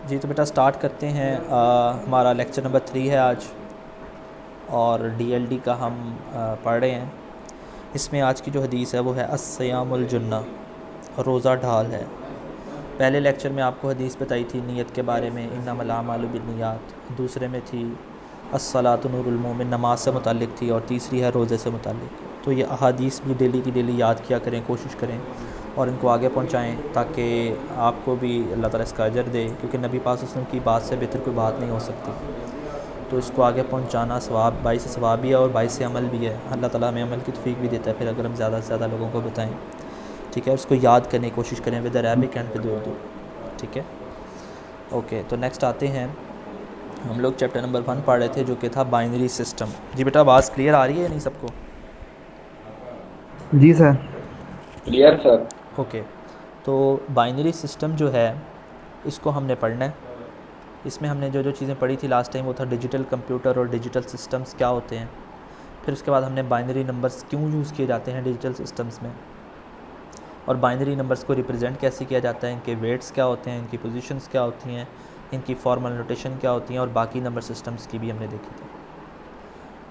जी तो बेटा स्टार्ट करते हैं। हमारा लेक्चर नंबर 3 है आज, और डीएलडी का हम पढ़ रहे हैं। इसमें आज की जो हदीस है वो है अस्सियामुल जुन्ना, रोज़ा ढाल है। पहले लेक्चर में आपको हदीस बताई थी नीयत के बारे में, इन्नमल आमालु बिन्नियात। दूसरे में थी अस्सलातु नूरुल मोमिन, नमाज से मुताल्लिक़ थी, और तीसरी है रोज़े से मुताल्लिक़। तो ये अहादीस भी डेली की डेली याद किया करें, कोशिश करें और इनको आगे पहुंचाएं, ताकि आपको भी अल्लाह ताला इसका अजर दे, क्योंकि नबी पाक सल्लल्लाहु अलैहि वसल्लम की बात से बेहतर कोई बात नहीं हो सकती। तो इसको आगे पहुंचाना सवाब, बाई से सवाब भी है और बाई से अमल भी है। अल्लाह ताला हमें अमल की तौफीक भी देता है फिर अगर हम ज़्यादा से ज़्यादा लोगों को बताएं। ठीक है, उसको याद करने की कोशिश करें with Arabic and with Urdu. ठीक है, ओके। तो नेक्स्ट आते हैं, हम लोग चैप्टर नंबर 1 पढ़ रहे थे जो कि था बाइनरी सिस्टम। जी बेटा आवाज़ क्लियर आ रही है या नहीं सबको? जी सर। Clear sir. ओके, तो बाइनरी सिस्टम जो है इसको हमने पढ़ना है। इसमें हमने जो जो चीज़ें पढ़ी थी लास्ट टाइम वो था डिजिटल कंप्यूटर और डिजिटल सिस्टम्स क्या होते हैं। फिर उसके बाद हमने बाइनरी नंबर्स क्यों यूज़ किए जाते हैं डिजिटल सिस्टम्स में, और बाइनरी नंबर्स को रिप्रेजेंट कैसे किया जाता है, इनके वेट्स क्या होते हैं, इनकी पोजीशंस क्या होती हैं, इनकी फॉर्मल नोटेशन क्या होती हैं, और बाकी नंबर सिस्टम्स की भी हमने देखी थी।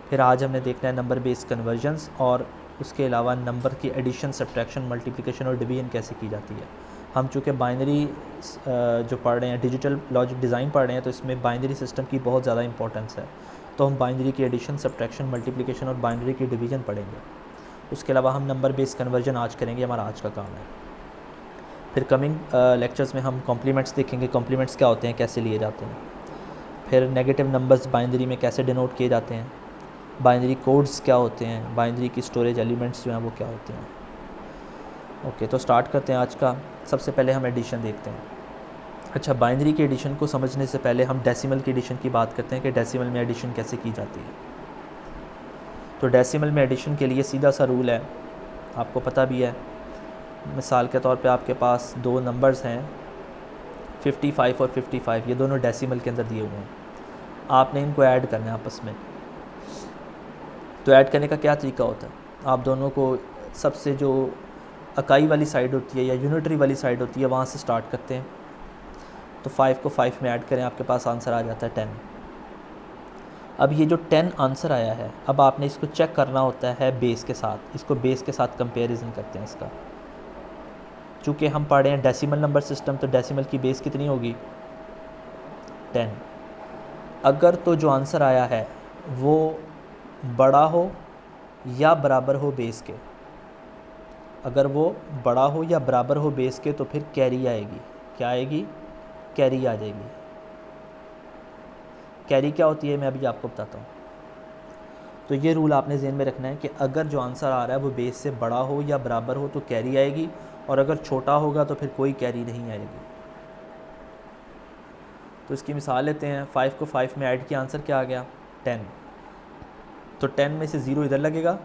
फिर आज हमने देखना है नंबर बेस्ड कन्वर्जन्स, और उसके अलावा नंबर की एडिशन, सब्ट्रैक्शन, मल्टीप्लिकेशन और डिवीजन कैसे की जाती है। हम चूँकि बाइनरी जो पढ़ रहे हैं, डिजिटल लॉजिक डिज़ाइन पढ़ रहे हैं, तो इसमें बाइनरी सिस्टम की बहुत ज़्यादा इंपॉर्टेंस है। तो हम बाइनरी की एडिशन, सब्ट्रैक्शन, मल्टीप्लिकेशन और बाइनरी की डिवीजन पढ़ेंगे। उसके अलावा हम नंबर बेस्ड कन्वर्जन आज करेंगे, हमारा आज का काम है। फिर कमिंग लेक्चर्स में हम कॉम्प्लीमेंट्स देखेंगे, कॉम्प्लीमेंट्स क्या होते हैं, कैसे लिए जाते हैं। फिर नेगेटिव नंबर्स बाइनरी में कैसे डिनोट किए जाते हैं, बाइनरी कोड्स क्या होते हैं, बाइनरी की स्टोरेज एलिमेंट्स जो हैं वो क्या होते हैं। ओके, तो स्टार्ट करते हैं आज का। सबसे पहले हम एडिशन देखते हैं। अच्छा, बाइनरी की एडिशन को समझने से पहले हम डेसिमल की एडिशन की बात करते हैं कि डेसिमल में एडिशन कैसे की जाती है। तो डेसिमल में एडिशन के लिए सीधा सा रूल है, आपको पता भी है। मिसाल के तौर पे आपके पास दो नंबर्स हैं 55 और 55, ये दोनों डेसिमल के अंदर दिए हुए हैं। आपने इनको ऐड करना है आपस में। तो ऐड करने का क्या तरीका होता है, आप दोनों को सबसे जो इकाई वाली साइड होती है या यूनिटरी वाली साइड होती है वहाँ से स्टार्ट करते हैं। तो 5 को 5 में ऐड करें, आपके पास आंसर आ जाता है 10। अब ये जो 10 आंसर आया है, अब आपने इसको चेक करना होता है बेस के साथ। इसको बेस के साथ कंपेरिजन करते हैं इसका। चूँकि हम पढ़ रहे हैं डेसिमल नंबर सिस्टम, तो डेसिमल की बेस कितनी होगी? 10। अगर तो जो आंसर आया है वो बड़ा हो या बराबर हो बेस के, अगर वो बड़ा हो या बराबर हो बेस के, तो फिर कैरी आएगी। क्या आएगी? कैरी आ जाएगी। कैरी क्या होती है मैं अभी आपको बताता हूँ। तो ये रूल आपने ज़हन में रखना है कि अगर जो आंसर आ रहा है वो बेस से बड़ा हो या बराबर हो तो कैरी आएगी, और अगर छोटा होगा तो फिर कोई कैरी नहीं आएगी। तो इसकी मिसाल लेते हैं। 5 को 5 में ऐड किया, आंसर क्या आ गया? 10। तो 10 में से 0 इधर लगेगा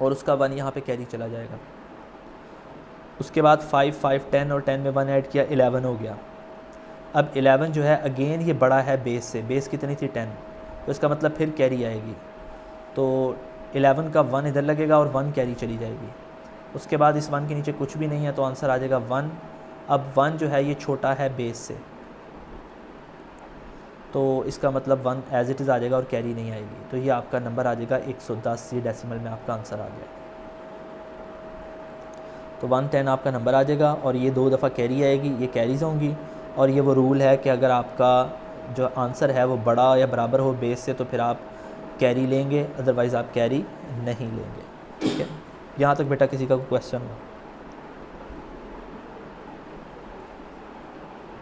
और उसका 1 यहाँ पे कैरी चला जाएगा। उसके बाद 5, 5, 10 और 10 में 1 ऐड किया, 11 हो गया। अब 11 जो है अगेन ये बड़ा है बेस से। बेस कितनी थी? 10। तो इसका मतलब फिर कैरी आएगी। तो 11 का 1 इधर लगेगा और 1 कैरी चली जाएगी। उसके बाद इस 1 के नीचे कुछ भी नहीं है तो आंसर आ जाएगा 1। अब 1 जो है ये छोटा है बेस से, तो इसका मतलब 1 एज इट इज़ आ जाएगा और कैरी नहीं आएगी। तो ये आपका नंबर आ जाएगा 110। ये डेसिमल में आपका आंसर आ गया। तो 110 आपका नंबर आ जाएगा, और ये 2 दफ़ा कैरी आएगी, ये कैरीज होंगी। और ये वो रूल है कि अगर आपका जो आंसर है वो बड़ा या बराबर हो बेस से तो फिर आप कैरी लेंगे, अदरवाइज़ आप कैरी नहीं लेंगे। ठीक है, यहाँ तक बेटा किसी का कोई क्वेश्चन हो?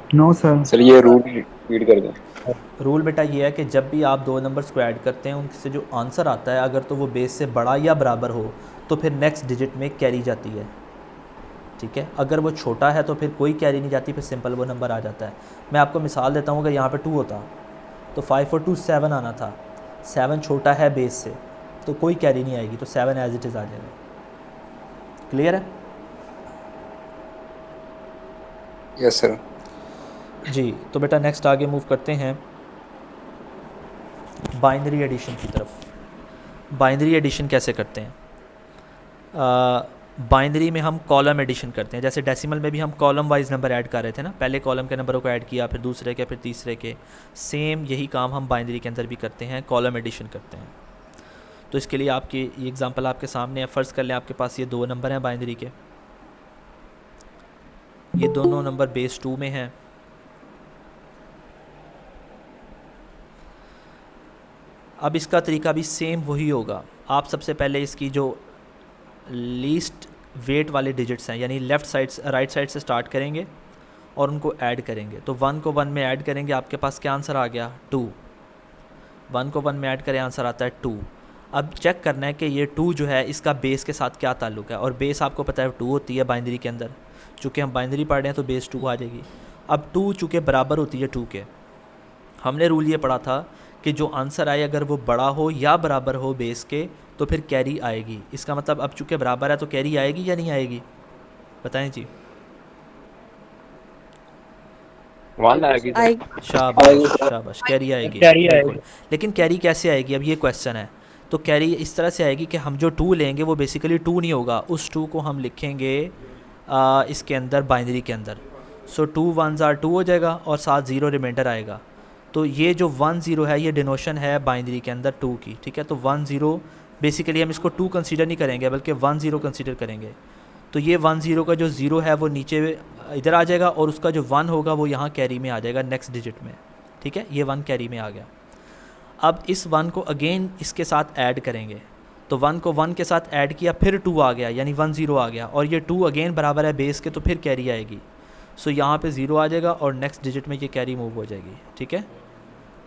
No sir. सर ये रूल रीड कर दें। रूल बेटा ये है कि जब भी आप दो नंबर्स को ऐड करते हैं उनसे जो आंसर आता है अगर तो वो बेस से बड़ा या बराबर हो तो फिर नेक्स्ट डिजिट में कैरी जाती है। ठीक है, अगर वो छोटा है तो फिर कोई कैरी नहीं जाती, फिर सिंपल वो नंबर आ जाता है। मैं आपको मिसाल देता हूँ कि यहाँ पे 2 होता तो 5 और 2 7 आना था। 7 छोटा है बेस से तो कोई कैरी नहीं आएगी, तो 7 एज इट इज़ आ जाएगा। क्लियर है? Yes sir. जी, तो बेटा नेक्स्ट आगे मूव करते हैं बाइनरी एडिशन की तरफ। बाइनरी एडिशन कैसे करते हैं? बाइनरी में हम कॉलम एडिशन करते हैं, जैसे डेसिमल में भी हम कॉलम वाइज नंबर ऐड कर रहे थे ना, पहले कॉलम के नंबरों को ऐड किया, फिर दूसरे के, फिर तीसरे के। सेम यही काम हम बाइनरी के अंदर भी करते हैं, कॉलम एडिशन करते हैं। तो इसके लिए आपकी ये एग्जांपल आपके सामने है। फ़र्ज़ कर लें आपके पास ये दो नंबर हैं बाइनरी के, ये दोनों नंबर बेस 2 में हैं। अब इसका तरीका भी सेम वही होगा। आप सबसे पहले इसकी जो लीस्ट वेट वाले डिजिट्स हैं, यानी लेफ़्ट साइड से राइट साइड से स्टार्ट करेंगे और उनको ऐड करेंगे। तो 1 को 1 में ऐड करेंगे, आपके पास क्या आंसर आ गया? 2। 1 को 1 में ऐड करें, आंसर आता है 2। अब चेक करना है कि ये 2 जो है इसका बेस के साथ क्या ताल्लुक़ है, और बेस आपको पता है 2 होती है बाइनरी के अंदर। चूँकि हम बाइनरी पढ़ रहे हैं तो बेस 2 आ जाएगी। अब 2 चूँकि बराबर होती है 2 के, हमने रूल ये पढ़ा था कि जो आंसर आए अगर वो बड़ा हो या बराबर हो बेस के तो फिर कैरी आएगी। इसका मतलब अब चूँकि बराबर है तो कैरी आएगी या नहीं आएगी, बताएं जी। 1 आएगी सर। शाबाश शाबाश, कैरी आएगी, कैरी बिल्कुल। आएगी। लेकिन कैरी कैसे आएगी, अब ये क्वेश्चन है। तो कैरी इस तरह से आएगी कि हम जो 2 लेंगे वो बेसिकली 2 नहीं होगा, उस 2 को हम लिखेंगे इसके अंदर बाइनरी के अंदर। सो 2 1s are 2 हो जाएगा और साथ 0 रिमाइंडर आएगा। तो ये जो 1 0 है ये डिनोशन है बाइनरी के अंदर 2 की, ठीक है। तो 1 0 बेसिकली हम इसको 2 कंसीडर नहीं करेंगे बल्कि 1 0 कंसीडर करेंगे। तो ये 1 0 का जो 0 है वो नीचे इधर आ जाएगा और उसका जो 1 होगा वो यहाँ कैरी में आ जाएगा नेक्स्ट डिजिट में, ठीक है। ये 1 कैरी में आ गया। अब इस 1 को अगेन इसके साथ ऐड करेंगे। तो 1 को 1 के साथ ऐड किया, फिर 2 आ गया, यानी 1 0 आ गया, और ये 2 अगेन बराबर है बेस के, तो फिर कैरी आएगी। सो यहाँ पे 0 आ जाएगा और नेक्स्ट डिजिट में ये कैरी मूव हो जाएगी, ठीक है।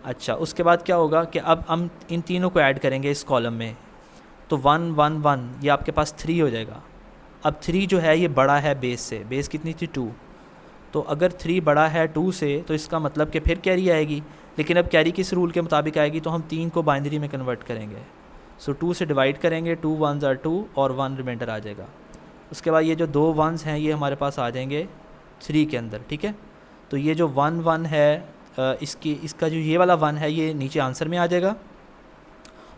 अच्छा, उसके बाद क्या होगा कि अब हम इन तीनों को ऐड करेंगे इस कॉलम में। तो 1 1 1 ये आपके पास 3 हो जाएगा। अब 3 जो है ये बड़ा है बेस से, बेस कितनी थी 2, तो अगर 3 बड़ा है 2 से तो इसका मतलब कि फिर कैरी आएगी। लेकिन अब कैरी किस रूल के मुताबिक आएगी, तो हम 3 को बाइनरी में कन्वर्ट करेंगे। सो 2 से डिवाइड करेंगे, 2 1s are 2 और 1 रिमाइंडर आ जाएगा। उसके बाद ये जो 2 1s हैं ये हमारे पास आ जाएंगे 3 के अंदर, ठीक है। तो ये जो 1 1 है इसका जो ये वाला 1 है ये नीचे आंसर में आ जाएगा,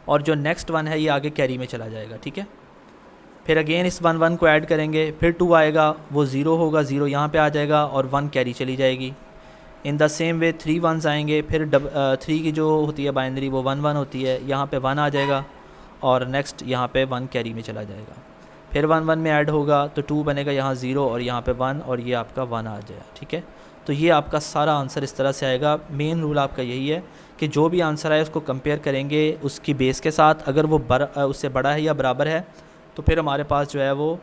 और जो नेक्स्ट 1 है ये आगे कैरी में चला जाएगा, ठीक है। फिर अगेन इस 1 1 को ऐड करेंगे, फिर 2 आएगा, वो 0 होगा, 0 यहाँ पे आ जाएगा और 1 कैरी चली जाएगी। In the same way 3 1s आएंगे, फिर 3 की जो होती है बाइनरी वो 1 1 होती है, यहाँ पे 1 आ जाएगा और नेक्स्ट यहाँ पे 1 कैरी में चला जाएगा। फिर 1 1 में ऐड होगा तो 2 बनेगा, यहाँ 0 और यहाँ पे 1 और ये आपका 1 आ जाएगा, ठीक है। तो ये आपका सारा आंसर इस तरह से आएगा। मेन रूल आपका यही है कि जो भी आंसर आए उसको कंपेयर करेंगे उसकी बेस के साथ, अगर वो उससे बड़ा है या बराबर है तो फिर हमारे पास जो है वो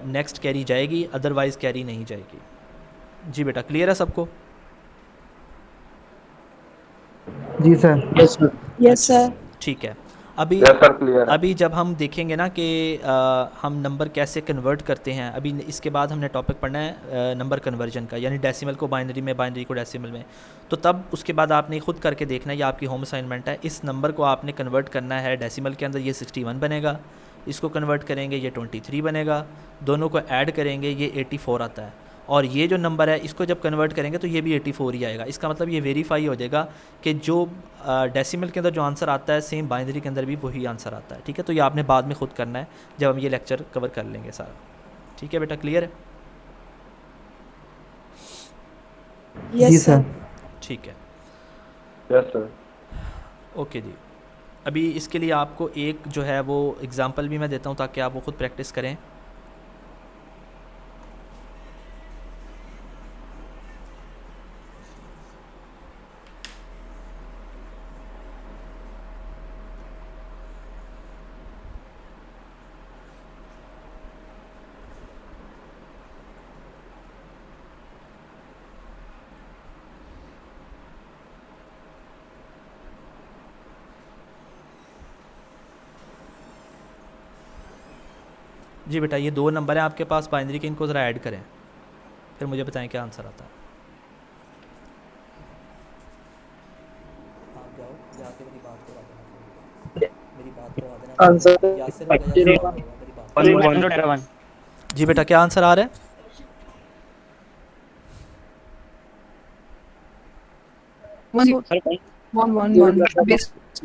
नेक्स्ट कैरी जाएगी, अदरवाइज़ कैरी नहीं जाएगी। जी बेटा, क्लियर है सबको? जी सर। Yes sir. ठीक है। अभी यस सर, क्लियर है। अभी जब हम देखेंगे ना कि हम नंबर कैसे कन्वर्ट करते हैं, अभी इसके बाद हमने टॉपिक पढ़ना है नंबर कन्वर्जन का, यानी डेसिमल को बाइनरी में, बाइनरी को डेसिमल में। तो तब उसके बाद आपने खुद करके देखना है, ये आपकी होम असाइनमेंट है। इस नंबर को आपने कन्वर्ट करना है डेसिमल के अंदर, ये 61 बनेगा। इसको कन्वर्ट करेंगे ये 23 बनेगा। दोनों को ऐड करेंगे ये 84 आता है। और ये जो नंबर है इसको जब कन्वर्ट करेंगे तो ये भी 84 ही आएगा। इसका मतलब ये वेरीफाई हो जाएगा कि जो डेसिमल के अंदर जो आंसर आता है सेम बाइनरी के अंदर भी वही आंसर आता है, ठीक है। तो ये आपने बाद में खुद करना है जब हम ये लेक्चर कवर कर लेंगे सारा, ठीक है बेटा, क्लियर है? जी यस सर। सर। ठीक है, यस सर। ओके जी। अभी इसके लिए आपको एक जो है वो एग्ज़ाम्पल भी मैं देता हूँ ताकि आप वो खुद प्रैक्टिस करें। जी बेटा, ये 2 नंबर हैं आपके पास बाइनरी के, इनको ज़रा ऐड करें, फिर मुझे बताएं क्या आंसर आता है। आप जाओ, जाके मेरी बात करवा देना, मेरी बात करवा देना। आंसर यासिर होगा, यासिर होगा, मेरी बात। 1 जी बेटा, क्या आंसर आ रहा है?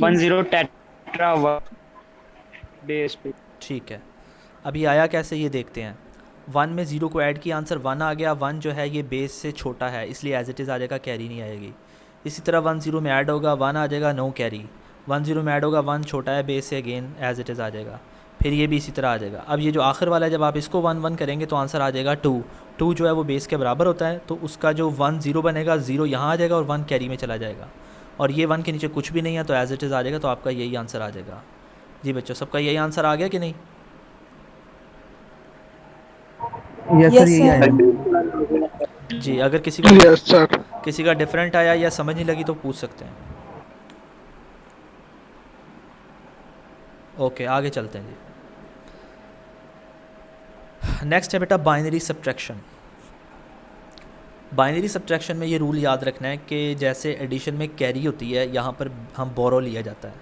वन जीरो टेट्रा बेस पे। ठीक है। अभी आया कैसे ये देखते हैं। 1 में 0 को ऐड किया, आंसर 1 आ गया। 1 जो है ये बेस से छोटा है, इसलिए एज इट इज़ आ जाएगा, कैरी नहीं आएगी। इसी तरह 1 0 में ऐड होगा, 1 आ जाएगा, नो कैरी। 1 0 में ऐड होगा, 1 छोटा है बेस से, अगेन एज इट इज़ आ जाएगा। फिर ये भी इसी तरह आ जाएगा। अब ये जो आखिर वाला है, जब आप इसको 1 1 करेंगे तो आंसर आ जाएगा 2। 2 जो है वो बेस के बराबर होता है, तो उसका जो 1 0 बनेगा, 0 यहाँ आ जाएगा और 1 कैरी में चला जाएगा। और ये 1 के नीचे कुछ भी नहीं है, तो एज इट इज़ आ जाएगा। तो आपका यही आंसर आ जाएगा। जी बच्चों, सबका यही आंसर आ गया कि नहीं? यस सर, यही sir. आया। जी, अगर किसी का डिफरेंट आया या समझ नहीं लगी तो पूछ सकते हैं। ओके, आगे चलते हैं जी। नेक्स्ट है बेटा बाइनरी सब्ट्रैक्शन। बाइनरी सब्ट्रैक्शन में ये रूल याद रखना है कि जैसे एडिशन में कैरी होती है, यहाँ पर हम बोरो लिया जाता है,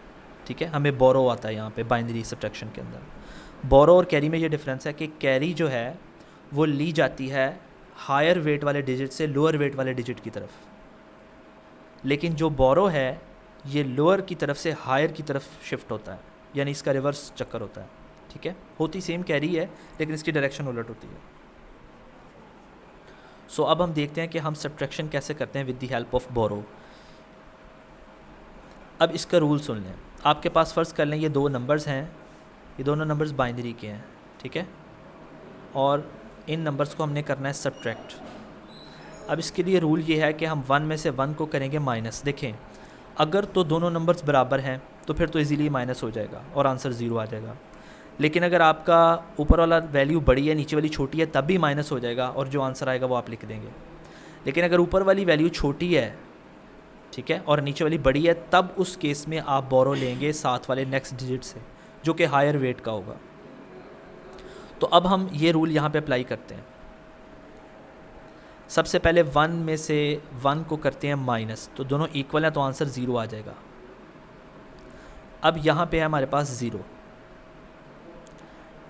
ठीक है, हमें बोरो आता है यहाँ पे बाइनरी सब्ट्रैक्शन के अंदर। बोरो और कैरी में ये डिफरेंस है कि कैरी जो है वो ली जाती है हायर वेट वाले डिजिट से लोअर वेट वाले डिजिट की तरफ, लेकिन जो बोरो है ये लोअर की तरफ से हायर की तरफ शिफ्ट होता है, यानी इसका रिवर्स चक्कर होता है, ठीक है। होती सेम कैरी है लेकिन इसकी डायरेक्शन उलट होती है। सो अब हम देखते हैं कि हम सब्ट्रैक्शन कैसे करते हैं विद द हेल्प ऑफ बोरो। अब इसका रूल सुन लें। आपके पास फ़र्ज़ कर लें ये दो नंबर्स हैं, ये दोनों नंबर्स बाइनरी के हैं, ठीक है, और इन नंबर्स को हमने करना है सब्ट्रैक्ट। अब इसके लिए रूल ये है कि हम 1 में से 1 को करेंगे माइनस। देखें, अगर तो दोनों नंबर्स बराबर हैं तो फिर तो इजीली माइनस हो जाएगा और आंसर 0 आ जाएगा। लेकिन अगर आपका ऊपर वाला वैल्यू बड़ी है, नीचे वाली छोटी है, तब भी माइनस हो जाएगा और जो आंसर आएगा वो आप लिख देंगे। लेकिन अगर ऊपर वाली वैल्यू छोटी है, ठीक है, और नीचे वाली बड़ी है, तब उस केस में आप बोरो लेंगे साथ वाले नेक्स्ट डिजिट से, जो कि हायर वेट का होगा। तो अब हम ये रूल यहाँ पे अप्लाई करते हैं। सबसे पहले 1 में से 1 को करते हैं माइनस, तो दोनों इक्वल हैं तो आंसर 0 आ जाएगा। अब यहाँ पे है हमारे पास 0,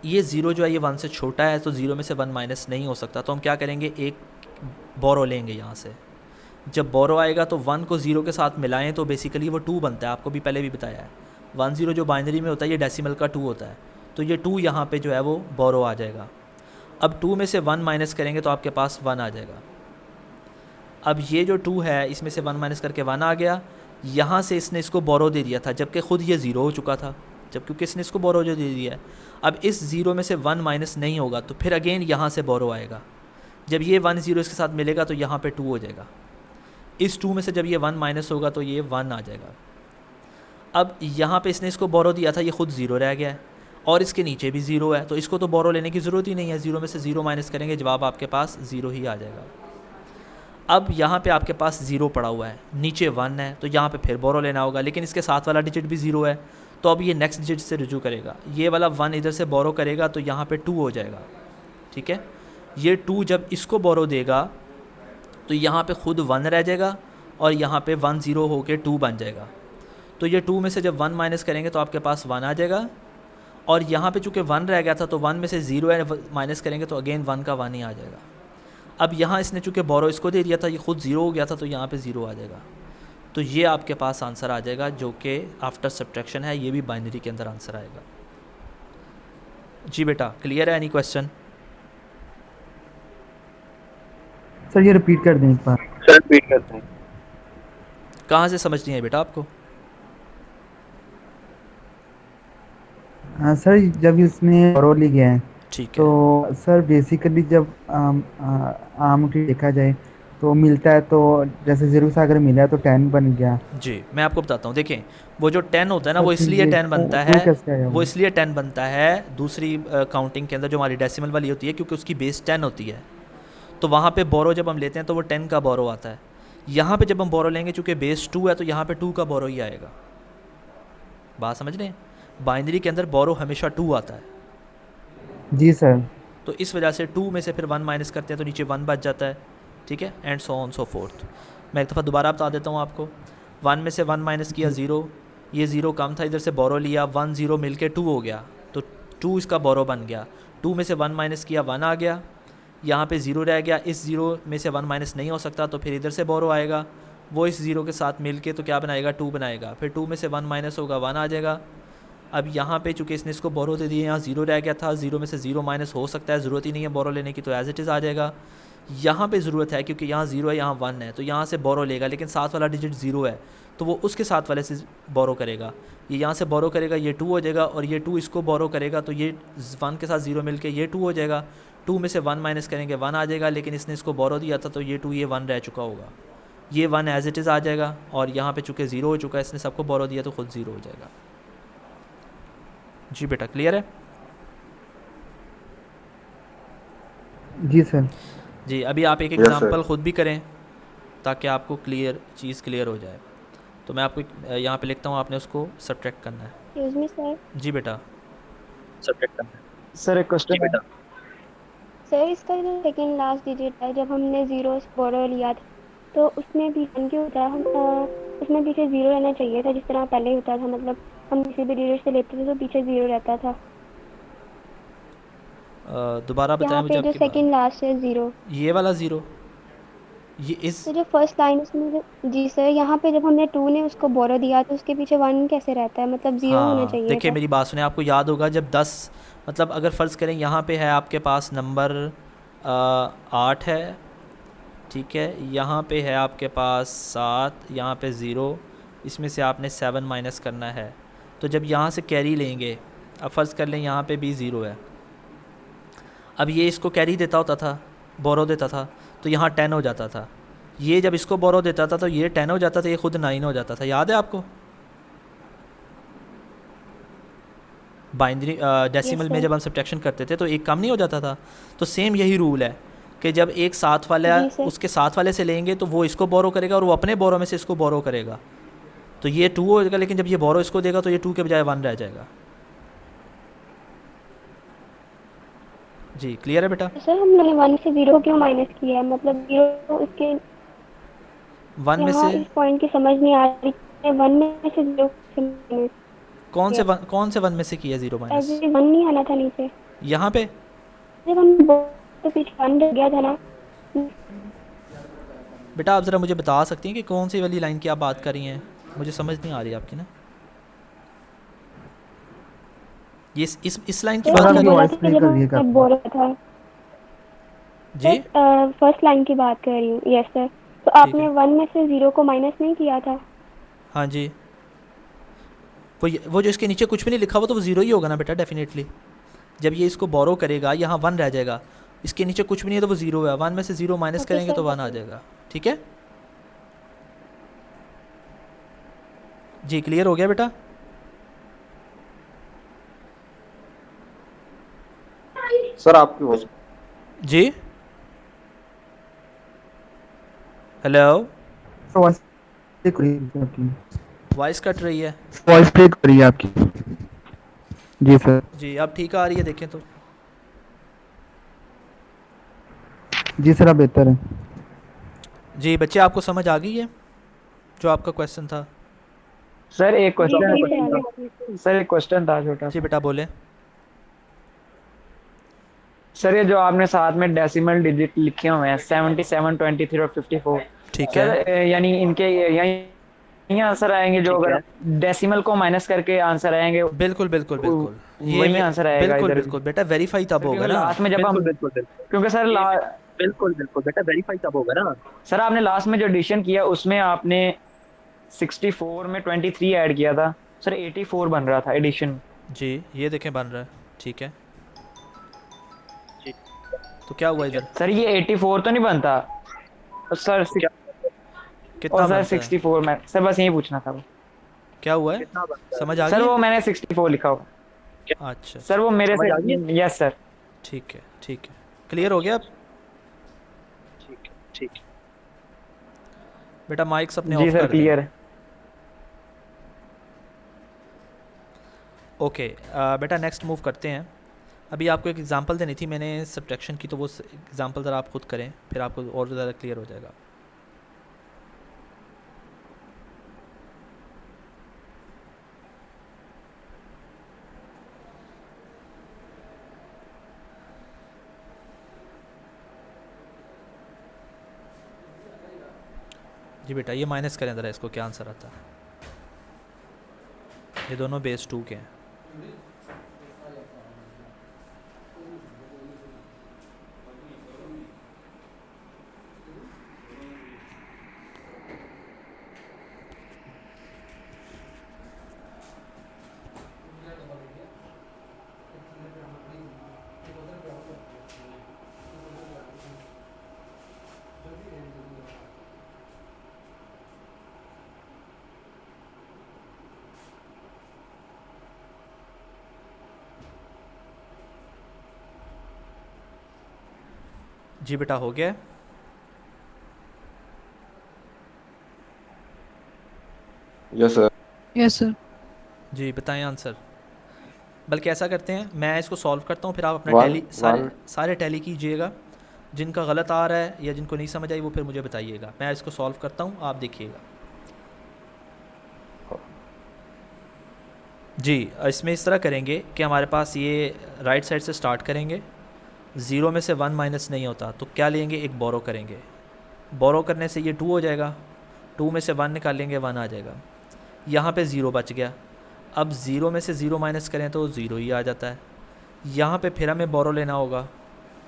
ये 0 जो है ये 1 से छोटा है, तो 0 में से 1 माइनस नहीं हो सकता। तो हम क्या करेंगे, एक बोरो लेंगे यहाँ से। जब बोरो आएगा तो 1 को 0 के साथ मिलाएं तो बेसिकली वो 2 बनता है, आपको भी पहले भी बताया है। 1 0 जो बाइनरी में होता है ये डेसिमल का 2 होता है, तो ये 2 यहाँ पे जो है वो बोरो आ जाएगा। अब 2 में से 1 माइनस करेंगे तो आपके पास 1 आ जाएगा। अब ये जो 2 है इसमें से 1 माइनस करके 1 आ गया। यहाँ से इसने इसको बोरो दे दिया था, जबकि ख़ुद ये 0 हो चुका था, जब क्योंकि इसने इसको बोरो जो दे दिया है। अब इस 0 में से 1 माइनस नहीं होगा तो फिर अगेन यहाँ से बोरो आएगा। जब ये 1 0 इसके साथ मिलेगा तो यहाँ पे 2 हो जाएगा। इस 2 में से जब ये 1 माइनस होगा तो ये 1 आ जाएगा। अब यहाँ पे इसने इसको बोरो दिया था, ये ख़ुद 0 रह गया है और इसके नीचे भी 0 है, तो इसको तो बोरो लेने की ज़रूरत ही नहीं है। 0 में से 0 माइनस करेंगे, जवाब आपके पास 0 ही आ जाएगा। अब यहाँ पे आपके पास 0 पड़ा हुआ है, नीचे 1 है, तो यहाँ पे फिर बोरो लेना होगा, लेकिन इसके साथ वाला डिजिट भी 0 है, तो अब ये नेक्स्ट डिजिट से रुजू करेगा। ये वाला 1 इधर से बोरो करेगा तो यहाँ पे 2 हो जाएगा, ठीक है। ये 2 जब इसको बोरो देगा तो यहाँ पे ख़ुद 1 रह जाएगा और यहाँ पे 1 0 हो के 2 बन जाएगा। तो ये 2 में से जब 1 माइनस करेंगे तो आपके पास 1 आ जाएगा, और यहाँ पे चूँकि 1 रह गया था तो 1 में से 0 है, माइनस करेंगे तो अगेन 1 का 1 ही आ जाएगा। अब यहाँ इसने चूँकि बोरो इसको दे दिया था, ये ख़ुद 0 हो गया था, तो यहाँ पे 0 आ जाएगा। तो ये आपके पास आंसर आ जाएगा, जो कि आफ्टर सब्ट्रैक्शन है, ये भी बाइनरी के अंदर आंसर आएगा। जी बेटा, क्लियर है? Any question? सर ये रिपीट कर दें एक बार। सर रिपीट करते हैं। कहाँ से समझ नहीं है बेटा आपको? सर जब इसमें बोरो ली गया है, ठीक है, तो सर बेसिकली जब आम की देखा जाए तो मिलता है, तो जैसे 0 से अगर मिला तो 10 बन गया। जी मैं आपको बताता हूँ। देखें, वो जो 10 होता है ना, वो तो इसलिए ये 10 बनता वो है, कैसे आया वो इसलिए 10 बनता है दूसरी काउंटिंग के अंदर जो हमारी डेसिमल वाली होती है, क्योंकि उसकी बेस 10 होती है। तो वहाँ पे बोरो जब हम लेते हैं तो वो 10 का बोरो आता है। यहाँ पे जब हम बोरो लेंगे, चूँकि बेस 2 है, तो यहाँ पे 2 का बोरो ही आएगा। बात समझ रहे हैं? बाइनरी के अंदर बोरो हमेशा 2 आता है। जी सर। तो इस वजह से 2 में से फिर 1 माइनस करते हैं तो नीचे 1 बच जाता है, ठीक है, and so on so fourth. मैं एक दफ़ा दोबारा बता देता हूँ आपको। 1 में से 1 माइनस किया 0, ये 0 कम था, इधर से बोरो लिया, 1 0 मिल के 2 हो गया, तो 2 इसका बोरो बन गया। 2 में से 1 माइनस किया, 1 आ गया, यहाँ पे 0 रह गया। इस 0 में से 1 माइनस नहीं हो सकता, तो फिर इधर से बोरो आएगा, वो इस 0 के साथ मिल के तो क्या बनाएगा, 2 बनाएगा। फिर 2 में से 1 माइनस होगा, 1 आ जाएगा। अब यहाँ पे चूँकि इसने इसको बोरो दे दिए, यहाँ ज़ीरो रह गया था, ज़ीरो में से ज़ीरो माइनस हो सकता है, ज़रूरत ही नहीं है बोरो लेने की, तो एज इट इज़ आ जाएगा। यहाँ पे ज़रूरत है क्योंकि यहाँ ज़ीरो है, यहाँ वन है, तो यहाँ से बोरो लेगा, लेकिन साथ वाला डिजिट ज़ीरो है तो वो उसके साथ वाले से बोरो करेगा। ये यहाँ से बोरो करेगा, ये टू हो जाएगा, और ये टू इसको बोरो करेगा, तो ये वन के साथ ज़ीरो मिल के ये टू हो जाएगा। टू में से वन माइनस करेंगे, वन आ जाएगा, लेकिन इसने इसको बोरो दिया था तो ये टू ये वन रह चुका होगा, ये वन एज इट इज़ आ जाएगा। और यहाँ पे चूँकि ज़ीरो हो चुका है, इसने सबको बोरो दिया तो खुद ज़ीरो हो जाएगा। जी बेटा क्लियर है? जी सर। जी अभी आप एक Yes, sir. एग्ज़ाम्पल ख़ुद भी करें ताकि आपको चीज़ क्लियर हो जाए। तो मैं आपको यहाँ पे लिखता हूँ, आपने उसको सब्ट्रैक्ट करना है। Excuse me sir. जी बेटा। सब्जेक्ट करना है। सर एक क्वेश्चन बेटा। सर इसका जो सेकंड लास्ट डिजिट है, जब हमने ज़ीरो बोरो लिया था तो उसमें भी वन क्यों होता है? उसमें पीछे ज़ीरो रहना चाहिए था जिस तरह पहले होता था, मतलब हम किसी भी डिजिट से लेते थे तो पीछे ज़ीरो रहता था। दोबारा बताएं यहाँ मुझे पे जो आपकी सेकंड लास्ट है ज़ीरो, ये वाला ज़ीरो, ये इस तो जो फर्स्ट लाइन उसमें जी सर, यहाँ पे जब हमने टू ने उसको बोरो दिया तो उसके पीछे वन कैसे रहता है? मतलब ज़ीरो होना हाँ चाहिए देखिए था। मेरी बात सुने, आपको याद होगा जब 10 मतलब अगर फ़र्ज़ करें यहाँ पे है आपके पास नंबर 8 है, ठीक है, यहाँ पे है आपके पास 7, यहाँ पे ज़ीरो, इसमें से आपने 7 माइनस करना है। तो जब यहाँ से कैरी लेंगे, अब फ़र्ज़ कर लें यहाँ पे भी ज़ीरो है, अब ये इसको कैरी देता होता था, बोरो देता था, तो यहाँ 10 हो जाता था। ये जब इसको बोरो देता था तो ये 10 हो जाता था, ये खुद 9 हो जाता था। याद है आपको? बाइनरी डेसिमल में sir. जब हम सब्ट्रैक्शन करते थे तो एक कम नहीं हो जाता था। तो सेम यही रूल है कि जब एक साथ वाला जी sir. उसके साथ वाले से लेंगे तो वो इसको बोरो करेगा और वो अपने बोरो में से इसको बोरो करेगा, तो ये 2 हो जाएगा, लेकिन जब ये बोरो इसको देगा तो ये 2 के बजाय 1 रह जाएगा। जी क्लियर है बेटा? सर हम लोग ने वन से ज़ीरो क्यों माइनस किया है? मतलब ज़ीरो इसके 1 में यहाँ से इस पॉइंट की समझ नहीं आ रही है, वन में से ज़ीरो से माइनस कौन से 1 में से किया 0 माइनस? ऐसे वन नहीं आना था नीचे, यहाँ पे जब हम तो पीछे वन रह गया था ना। बेटा आप ज़रा मुझे बता सकती हैं कि कौन सी वाली लाइन की आप बात कर रही हैं? मुझे समझ नहीं आ रही आपकी ना। ये इस लाइन की सर बात आपने कर रही बोला हैं? था कि जब हम बोल रहा था जी फर्स्ट लाइन की बात कर रही हूँ। Yes sir. तो आपने वन में से ज़ीरो को माइनस नहीं किया था? हाँ जी, वो जो इसके नीचे कुछ भी नहीं लिखा हुआ तो वो ज़ीरो ही होगा ना बेटा, डेफिनेटली। जब ये इसको बोरो करेगा यहाँ 1 रह जाएगा, इसके नीचे कुछ भी नहीं है तो वो ज़ीरो है, 1 में से 0 माइनस ओके करेंगे सर, तो 1 आ जाएगा। ठीक है जी, क्लियर हो गया बेटा? सर आपकी वॉइस। जी हेलो, वॉइस ब्रेक हो रही है आपकी। वॉइस कट रही है। वॉइस ब्रेक हो रही है आपकी। जी सर। जी अब ठीक आ रही है, देखें तो। जी सर अब बेहतर है। जी बच्चे आपको समझ आ गई है जो आपका क्वेश्चन था? सर एक जी सर क्वेश्चन, सर एक क्वेश्चन था छोटा जी सा। बेटा बोले। सर ये जो आपने साथ में डेसिमल डिजिट लिखे हुए हैं 77, 23 और 54, ठीक सर है, यानी इनके यही आंसर आएंगे जो अगर डेसिमल को माइनस करके आंसर आएंगे बिल्कुल बिल्कुल बिल्कुल, वही आंसर आएगा बिल्कुल इधर बिल्कुल बेटा, वेरीफाई तब होगा ना। लास्ट में जब हम क्योंकि सर बिल्कुल बिल्कुल बेटा, वेरीफाई तब होगा ना। सर आपने लास्ट में जो एडिशन किया उसमें आपने 64 में 23 ऐड किया था, सर 84 बन रहा था एडिशन। जी ये देखें बन रहा है, ठीक है। तो क्या हुआ इधर? सर ये 84 तो नहीं बनता सर, कितना और सर बनता है? 64 में सर, बस यही पूछना था। वो क्या हुआ है, समझ आ सर गई? वो मैंने 64 लिखा हुआ। अच्छा सर वो मेरे से, यस सर। ठीक है, क्लियर हो गया अब? ठीक बेटा माइक्स अपने जी ऑफ सर कर दें। क्लियर है। ओके बेटा नेक्स्ट मूव करते हैं। अभी आपको एक एग्जांपल देनी थी मैंने सब्ट्रैक्शन की, तो वो एग्जांपल ज़रा आप खुद करें, फिर आपको और ज़्यादा क्लियर हो जाएगा। जी बेटा ये माइनस करें ज़रा इसको, क्या आंसर आता है? ये दोनों बेस 2 के हैं। जी बेटा हो गया है? Yes sir. Yes sir. जी बताएं आंसर। बल्कि ऐसा करते हैं, मैं इसको सॉल्व करता हूँ, फिर आप अपना वन टैली सारे वन सारे टैली कीजिएगा। जिनका गलत आ रहा है या जिनको नहीं समझ आई वो फिर मुझे बताइएगा। मैं इसको सॉल्व करता हूँ, आप देखिएगा। जी इसमें इस तरह करेंगे कि हमारे पास ये राइट साइड से स्टार्ट करेंगे, ज़ीरो में से 1 माइनस नहीं होता तो क्या लेंगे, एक बोरो करेंगे। बोरो करने से ये 2 हो जाएगा, 2 में से 1 निकालेंगे 1 आ जाएगा। यहाँ पे 0 बच गया। अब 0 में से 0 माइनस करें तो 0 ही आ जाता है। यहाँ पे फिर हमें बोरो लेना होगा,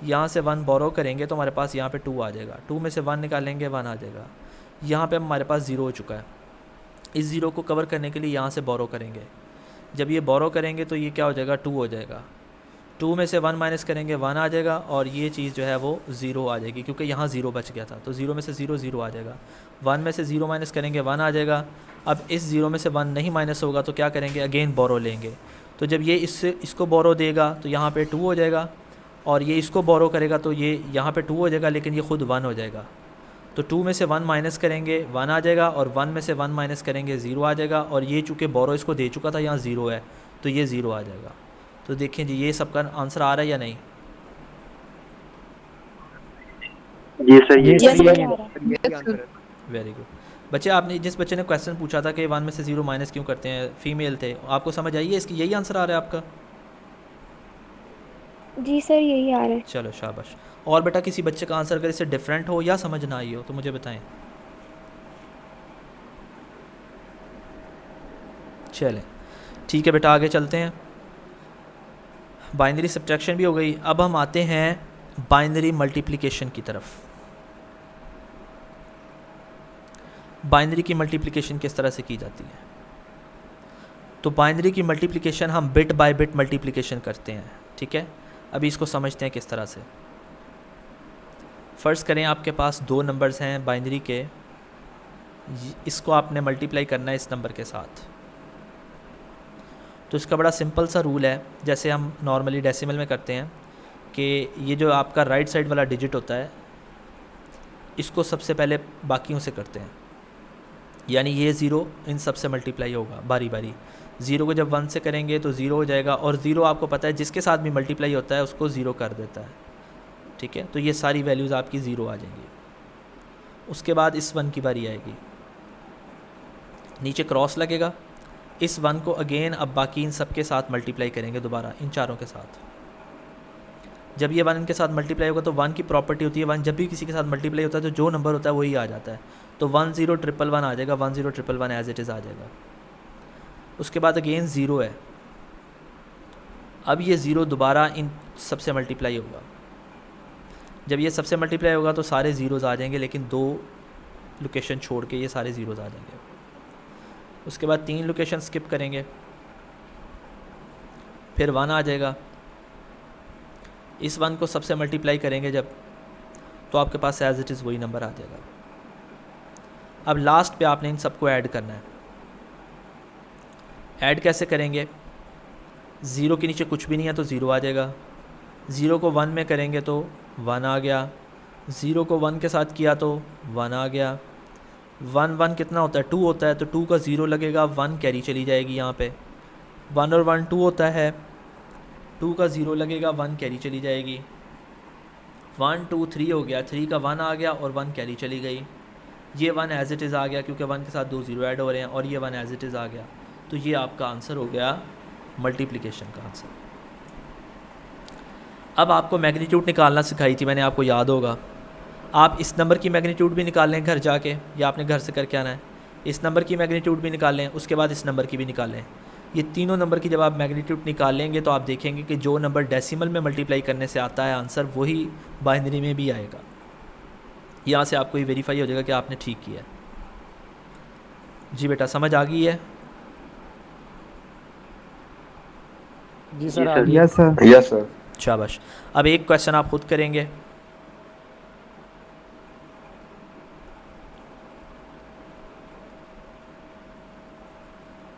यहाँ से 1 बोरो करेंगे तो हमारे पास यहाँ पे 2 आ जाएगा, 2 में से 1 निकालेंगे 1 आ जाएगा। यहाँ पे हमारे पास 0 हो चुका है। इस 0 को कवर करने के लिए यहाँ से बोरो करेंगे। जब ये बोरो करेंगे तो ये क्या हो जाएगा, 2 हो जाएगा। 2 में से 1 माइनस करेंगे 1 आ जाएगा, और ये चीज़ जो है वो 0 आ जाएगी क्योंकि यहाँ 0 बच गया था। तो 0 में से 0 0 आ जाएगा। 1 में से 0 माइनस करेंगे 1 आ जाएगा। अब इस 0 में से 1 नहीं माइनस होगा तो क्या करेंगे, अगेन बोरो लेंगे। तो जब ये इसको बोरो देगा तो यहाँ पे 2 हो जाएगा, और ये इसको बोरो करेगा तो ये यहाँ पे 2 हो जाएगा, लेकिन ये खुद 1 हो जाएगा। तो 2 में से 1 माइनस करेंगे 1 आ जाएगा, और 1 में से 1 माइनस करेंगे 0 आ जाएगा। और ये चूँकि बोरो इसको दे चुका था, यहाँ 0 है तो ये 0 आ जाएगा। तो देखें जी, ये सबका आंसर आ रहा है या नहीं? जी सर, ये Yes, sir. Yes sir. Very good. बच्चे, आपने जिस बच्चे ने क्वेश्चन पूछा था कि 1 में से 0 माइनस क्यों करते हैं, फीमेल थे, आपको समझ आई है इसकी? यही आंसर आ रहा है आपका? जी सर, यही आ रहा है। चलो शाबाश। और बेटा किसी बच्चे का आंसर अगर इससे डिफरेंट हो या समझ ना आई हो तो मुझे बताएं। चलें ठीक है बेटा, आगे चलते हैं। बाइनरी सब्ट्रैक्शन भी हो गई। अब हम आते हैं बाइनरी मल्टीप्लिकेशन की तरफ। बाइनरी की मल्टीप्लिकेशन किस तरह से की जाती है? तो बाइनरी की मल्टीप्लिकेशन हम बिट बाय बिट मल्टीप्लिकेशन करते हैं, ठीक है। अभी इसको समझते हैं किस तरह से। फ़र्ज़ करें आपके पास 2 नंबर्स हैं बाइनरी के, इसको आपने मल्टीप्लाई करना है इस नंबर के साथ। तो इसका बड़ा सिंपल सा रूल है, जैसे हम नॉर्मली डेसिमल में करते हैं कि ये जो आपका राइट साइड वाला डिजिट होता है इसको सबसे पहले बाकियों से करते हैं, यानी ये 0 इन सब से मल्टीप्लाई होगा बारी बारी। 0 को जब 1 से करेंगे तो 0 हो जाएगा, और 0 आपको पता है जिसके साथ भी मल्टीप्लाई होता है उसको 0 कर देता है, ठीक है। तो ये सारी वैल्यूज़ आपकी 0 आ जाएंगी। उसके बाद इस 1 की बारी आएगी, नीचे क्रॉस लगेगा। इस 1 को अगेन अब बाकी इन सब के साथ मल्टीप्लाई करेंगे दोबारा, इन चारों के साथ। जब ये 1 इनके साथ मल्टीप्लाई होगा तो 1 की प्रॉपर्टी होती है, 1 जब भी किसी के साथ मल्टीप्लाई होता है तो जो नंबर होता है वही आ जाता है। तो 1 0 1 1 आ जाएगा, 1 0 1 1 एज इट इज़ आ जाएगा। उसके बाद अगेन 0 है। अब ये 0 दोबारा इन सबसे मल्टीप्लाई होगा। जब ये सबसे मल्टीप्लाई होगा तो सारे ज़ीरोज़ आ जाएंगे, लेकिन 2 लोकेशन छोड़ के ये सारे ज़ीरोज़ आ जाएंगे। उसके बाद 3 लोकेशन स्किप करेंगे, फिर 1 आ जाएगा। इस 1 को सबसे मल्टीप्लाई करेंगे जब, तो आपके पास एज इट इज़ वही नंबर आ जाएगा। अब लास्ट पे आपने इन सबको ऐड करना है। ऐड कैसे करेंगे? 0 के नीचे कुछ भी नहीं है तो 0 आ जाएगा। 0 को 1 में करेंगे तो 1 आ गया। 0 को 1 के साथ किया तो 1 आ गया। 1 1 कितना होता है? 2 होता है, तो 2 का 0 लगेगा, 1 कैरी चली जाएगी यहाँ पे। 1 और 1 2 होता है, 2 का 0 लगेगा, 1 कैरी चली जाएगी। 1 2 3 हो गया, 3 का 1 आ गया और 1 कैरी चली गई। ये 1 एज इट इज़ आ गया क्योंकि 1 के साथ 2 0 ऐड हो रहे हैं, और ये 1 एज इट इज़ आ गया। तो ये आपका आंसर हो गया मल्टीप्लिकेशन का आंसर। अब आपको मैग्नीट्यूड निकालना सिखाई थी मैंने, आपको याद होगा। आप इस नंबर की मैग्नीट्यूड भी निकाल लें घर जाके, या आपने घर से करके आना है। इस नंबर की मैग्नीट्यूड भी निकाल लें, उसके बाद इस नंबर की भी निकाल लें। ये तीनों नंबर की जब आप मैग्नीट्यूड निकालेंगे तो आप देखेंगे कि जो नंबर डेसिमल में मल्टीप्लाई करने से आता है आंसर, वही बाइनरी में भी आएगा। यहाँ से आपको ये वेरीफाई हो जाएगा कि आपने ठीक किया है। जी बेटा, समझ आ गई है? जी सर, आ गई। Yes sir. Yes sir. शाबाश। अब एक क्वेश्चन आप खुद करेंगे।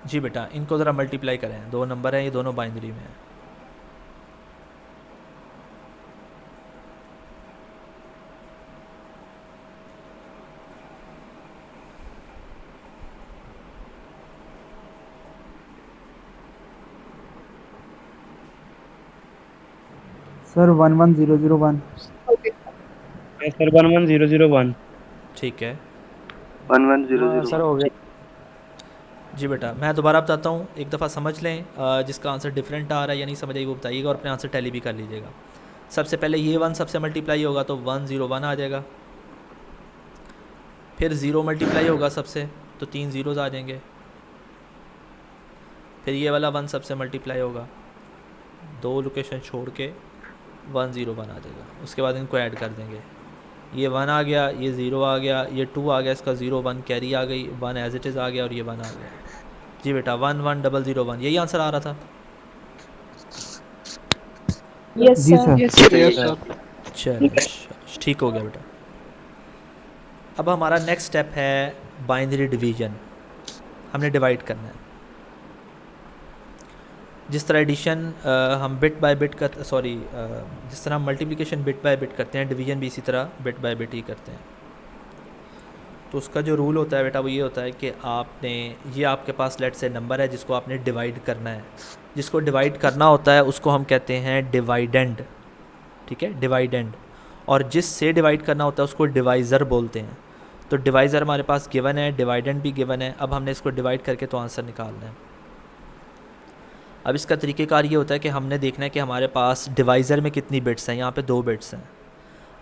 जी बेटा, इनको ज़रा मल्टीप्लाई करें, दो नंबर हैं, ये दोनों बाइनरी में हैं। सर 11001। सर 11001। ठीक है 1100। सर हो गया। जी बेटा, मैं दोबारा बताता हूँ, एक दफ़ा समझ लें। जिसका आंसर डिफरेंट आ रहा है या नहीं समझ आई वो बताइएगा और अपने आंसर टैली भी कर लीजिएगा। सबसे पहले ये 1 सबसे मल्टीप्लाई होगा तो 101 आ जाएगा। फिर 0 मल्टीप्लाई होगा सबसे तो 3 ज़ीरोज़ आ जाएंगे। फिर ये वाला 1 सबसे मल्टीप्लाई होगा, 2 लोकेशन छोड़ के 101 आ जाएगा। उसके बाद इनको ऐड कर देंगे, ये 1 आ गया, ये 0 आ गया, ये 2 आ गया, इसका 0 1 कैरी आ गई, 1 एज इट इज़ आ गया और ये 1 आ गया। जी बेटा, 11001 यही आंसर आ रहा था। Yes sir. चलो ठीक हो गया बेटा। अब हमारा नेक्स्ट स्टेप है बाइनरी डिवीजन। हमने डिवाइड करना है। जिस तरह एडिशन हम बिट बाय बिट कर जिस तरह हम मल्टीप्लिकेशन बिट बाय बिट करते हैं, डिवीजन भी इसी तरह बिट बाय बिट ही करते हैं। तो उसका जो रूल होता है बेटा वो ये होता है कि आपने, ये आपके पास लेट से नंबर है जिसको आपने डिवाइड करना है। जिसको डिवाइड करना होता है उसको हम कहते हैं डिवाइडेंड। ठीक है, डिवाइडेंड। और जिससे डिवाइड करना होता है उसको डिवाइज़र बोलते हैं। तो डिवाइज़र हमारे पास गिवन है, डिवाइडेंड भी गिवन है। अब हमने इसको डिवाइड करके तो आंसर निकालना है। अब इसका तरीक़ेकार ये होता है कि हमने देखना है कि हमारे पास डिवाइज़र में कितनी बिट्स हैं। यहाँ पे 2 बिट्स हैं।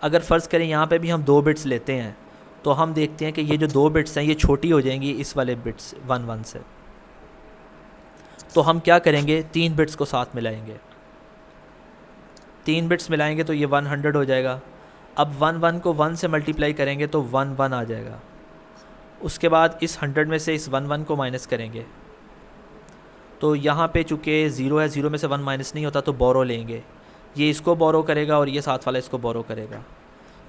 अगर फ़र्ज़ करें यहाँ पे भी हम 2 बिट्स लेते हैं तो हम देखते हैं कि ये जो 2 बिट्स हैं ये छोटी हो जाएंगी इस वाले बिट्स 1 से। तो हम क्या करेंगे, 3 बिट्स को साथ मिलाएंगे। 3 बिट्स मिलाएंगे तो ये 100 हो जाएगा। अब 1 को 1 से मल्टीप्लाई करेंगे तो 1 आ जाएगा। उसके बाद इस 100 में से इस 1 को माइनस करेंगे। तो यहाँ पे चूँकि 0 है, 0 में से 1 माइनस नहीं होता तो बोरो लेंगे। ये इसको बोरो करेगा और ये साथ वाला इसको बोरो करेगा।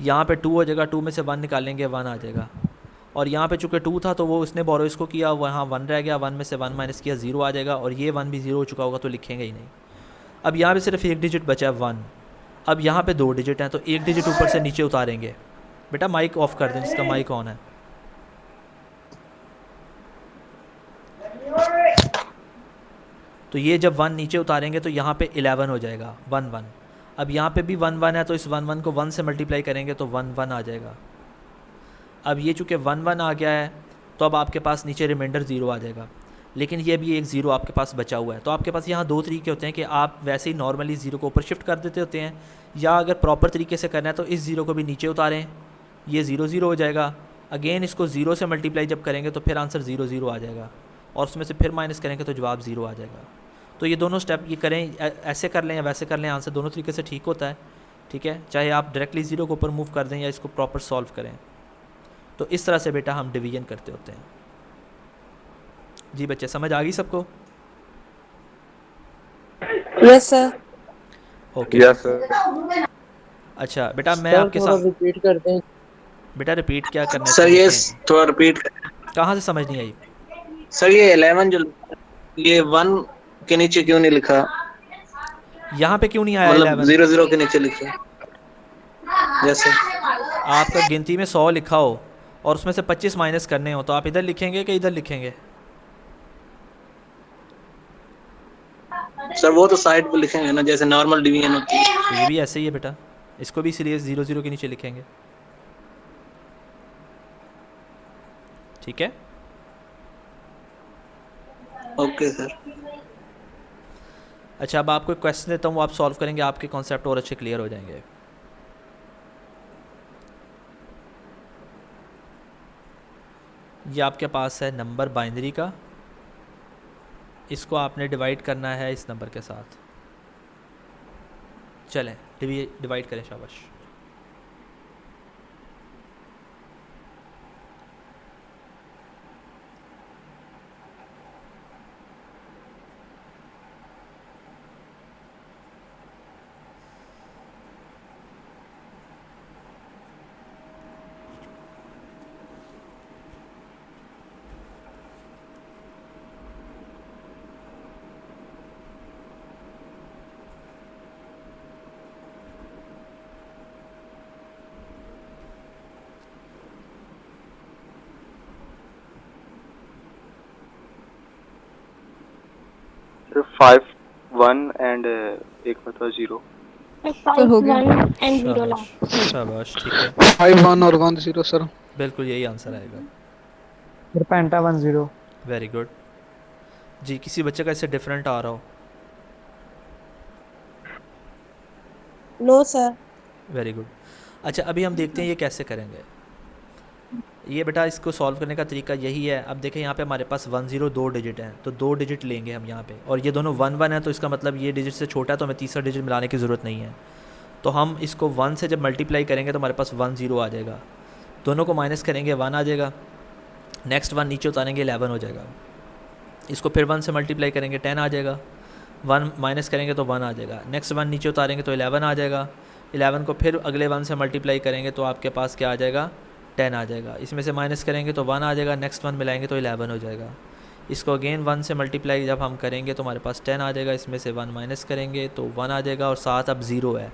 यहाँ पे 2 हो जाएगा, 2 में से 1 निकालेंगे 1 आ जाएगा। और यहाँ पे चूँकि 2 था तो वो उसने बोरो इसको किया, वहाँ 1 रह गया, 1 में से 1 माइनस किया 0 आ जाएगा। और ये 1 भी 0 हो चुका होगा तो लिखेंगे ही नहीं। अब यहाँ पे सिर्फ एक डिजिट बचा है 1। अब यहाँ पे 2 डिजिट हैं तो एक डिजिट ऊपर से नीचे उतारेंगे। बेटा माइक ऑफ कर दें जिसका माइक ऑन है। तो ये जब 1 नीचे उतारेंगे तो यहाँ पे 11 हो जाएगा 1 अब यहाँ पे भी 1 है तो इस 1 को 1 से मल्टीप्लाई करेंगे तो 1 आ जाएगा। अब ये चूँकि 1 आ गया है तो अब आपके पास नीचे रिमाइंडर 0 आ जाएगा। लेकिन ये भी एक 0 आपके पास बचा हुआ है। तो आपके पास यहाँ 2 तरीके होते हैं कि आप वैसे ही नॉर्मली 0 को ऊपर शिफ्ट कर देते होते हैं, या अगर प्रॉपर तरीके से करना है तो इस 0 को भी नीचे उतारें, ये 0 हो जाएगा। अगेन इसको 0 से मल्टीप्लाई जब करेंगे तो फिर आंसर 0 आ जाएगा और उसमें से फिर माइनस करेंगे तो जवाब 0 आ जाएगा। तो ये दोनों स्टेप ये करें, ऐसे कर लें या वैसे कर लें, आंसर दोनों तरीके से ठीक होता है। ठीक है, चाहे आप डायरेक्टली 0 को ऊपर मूव कर दें या इसको प्रॉपर सॉल्व करें। तो इस तरह से बेटा हम डिवीजन करते होते हैं। जी बच्चे, समझ आ गई सबको? Yes sir. Okay yes sir. अच्छा बेटा, मैं आपके साथ रिपीट कर दें। बेटा रिपीट क्या करना है सर ये थोड़ा रिपीट। कहाँ से समझ नहीं आई? सर ये 11 जो ये 1 के नीचे क्यों नहीं लिखा, यहाँ पे क्यों नहीं आया मतलब 11? 0 के नीचे लिखा जैसे आपका गिनती में 100 लिखा हो और उसमें से 25 माइनस करने हो तो आप इधर लिखेंगे कि इधर लिखेंगे? सर वो तो साइड पे लिखेंगे ना, जैसे नॉर्मल डिवीजन होती है। तो ये भी ऐसे ही है बेटा, इसको भी इसलिए 0 के नीचे लिखेंगे। ठीक है, ओके सर। अच्छा अब आपको एक क्वेश्चन देता हूँ, वो आप सॉल्व करेंगे, आपके कॉन्सेप्ट और अच्छे क्लियर हो जाएंगे। ये आपके पास है नंबर बाइनरी का, इसको आपने डिवाइड करना है इस नंबर के साथ। चलें डिवाइड करें, शाबाश। Sir, 5 1 and एक मतलब 0. 5 हो गया। 1 and 0 शाबाश लास्ट। शाबाश, ठीक है, 5 1 और 1 0 सर। बिल्कुल यही आंसर आएगा। फिर पेंटा 1 0। वेरी गुड जी। किसी बच्चे का इससे डिफरेंट आ रहा हो? No sir. Very good. अच्छा, अभी हम देखते हैं ये कैसे करेंगे। ये बेटा इसको सॉल्व करने का तरीका यही है। अब देखें यहाँ पे हमारे पास 1 0 2 डिजिट हैं, तो 2 डिजिट लेंगे हम यहाँ पे, और ये दोनों 1 1 है, तो इसका मतलब ये डिजिट से छोटा है, तो हमें तीसरा डिजिट मिलाने की ज़रूरत नहीं है। तो हम इसको 1 से जब मल्टीप्लाई करेंगे तो हमारे पास 1 0 आ जाएगा। दोनों को माइनस करेंगे 1 आ जाएगा। नेक्स्ट 1 नीचे उतारेंगे 11 हो जाएगा। इसको फिर 1 से मल्टीप्लाई करेंगे 10 आ जाएगा। 1 माइनस करेंगे तो 1 आ जाएगा। नेक्स्ट 1 नीचे उतारेंगे तो 11 आ जाएगा। 11 को फिर अगले 1 से मल्टीप्लाई करेंगे तो आपके पास क्या आ जाएगा? 10 आ जाएगा। इसमें से माइनस करेंगे तो 1 आ जाएगा। नेक्स्ट 1 मिलाएंगे तो 11 हो जाएगा। इसको अगेन 1 से मल्टीप्लाई जब हम करेंगे तो हमारे पास 10 आ जाएगा। इसमें से 1 माइनस करेंगे तो 1 आ जाएगा, और साथ अब 0 है,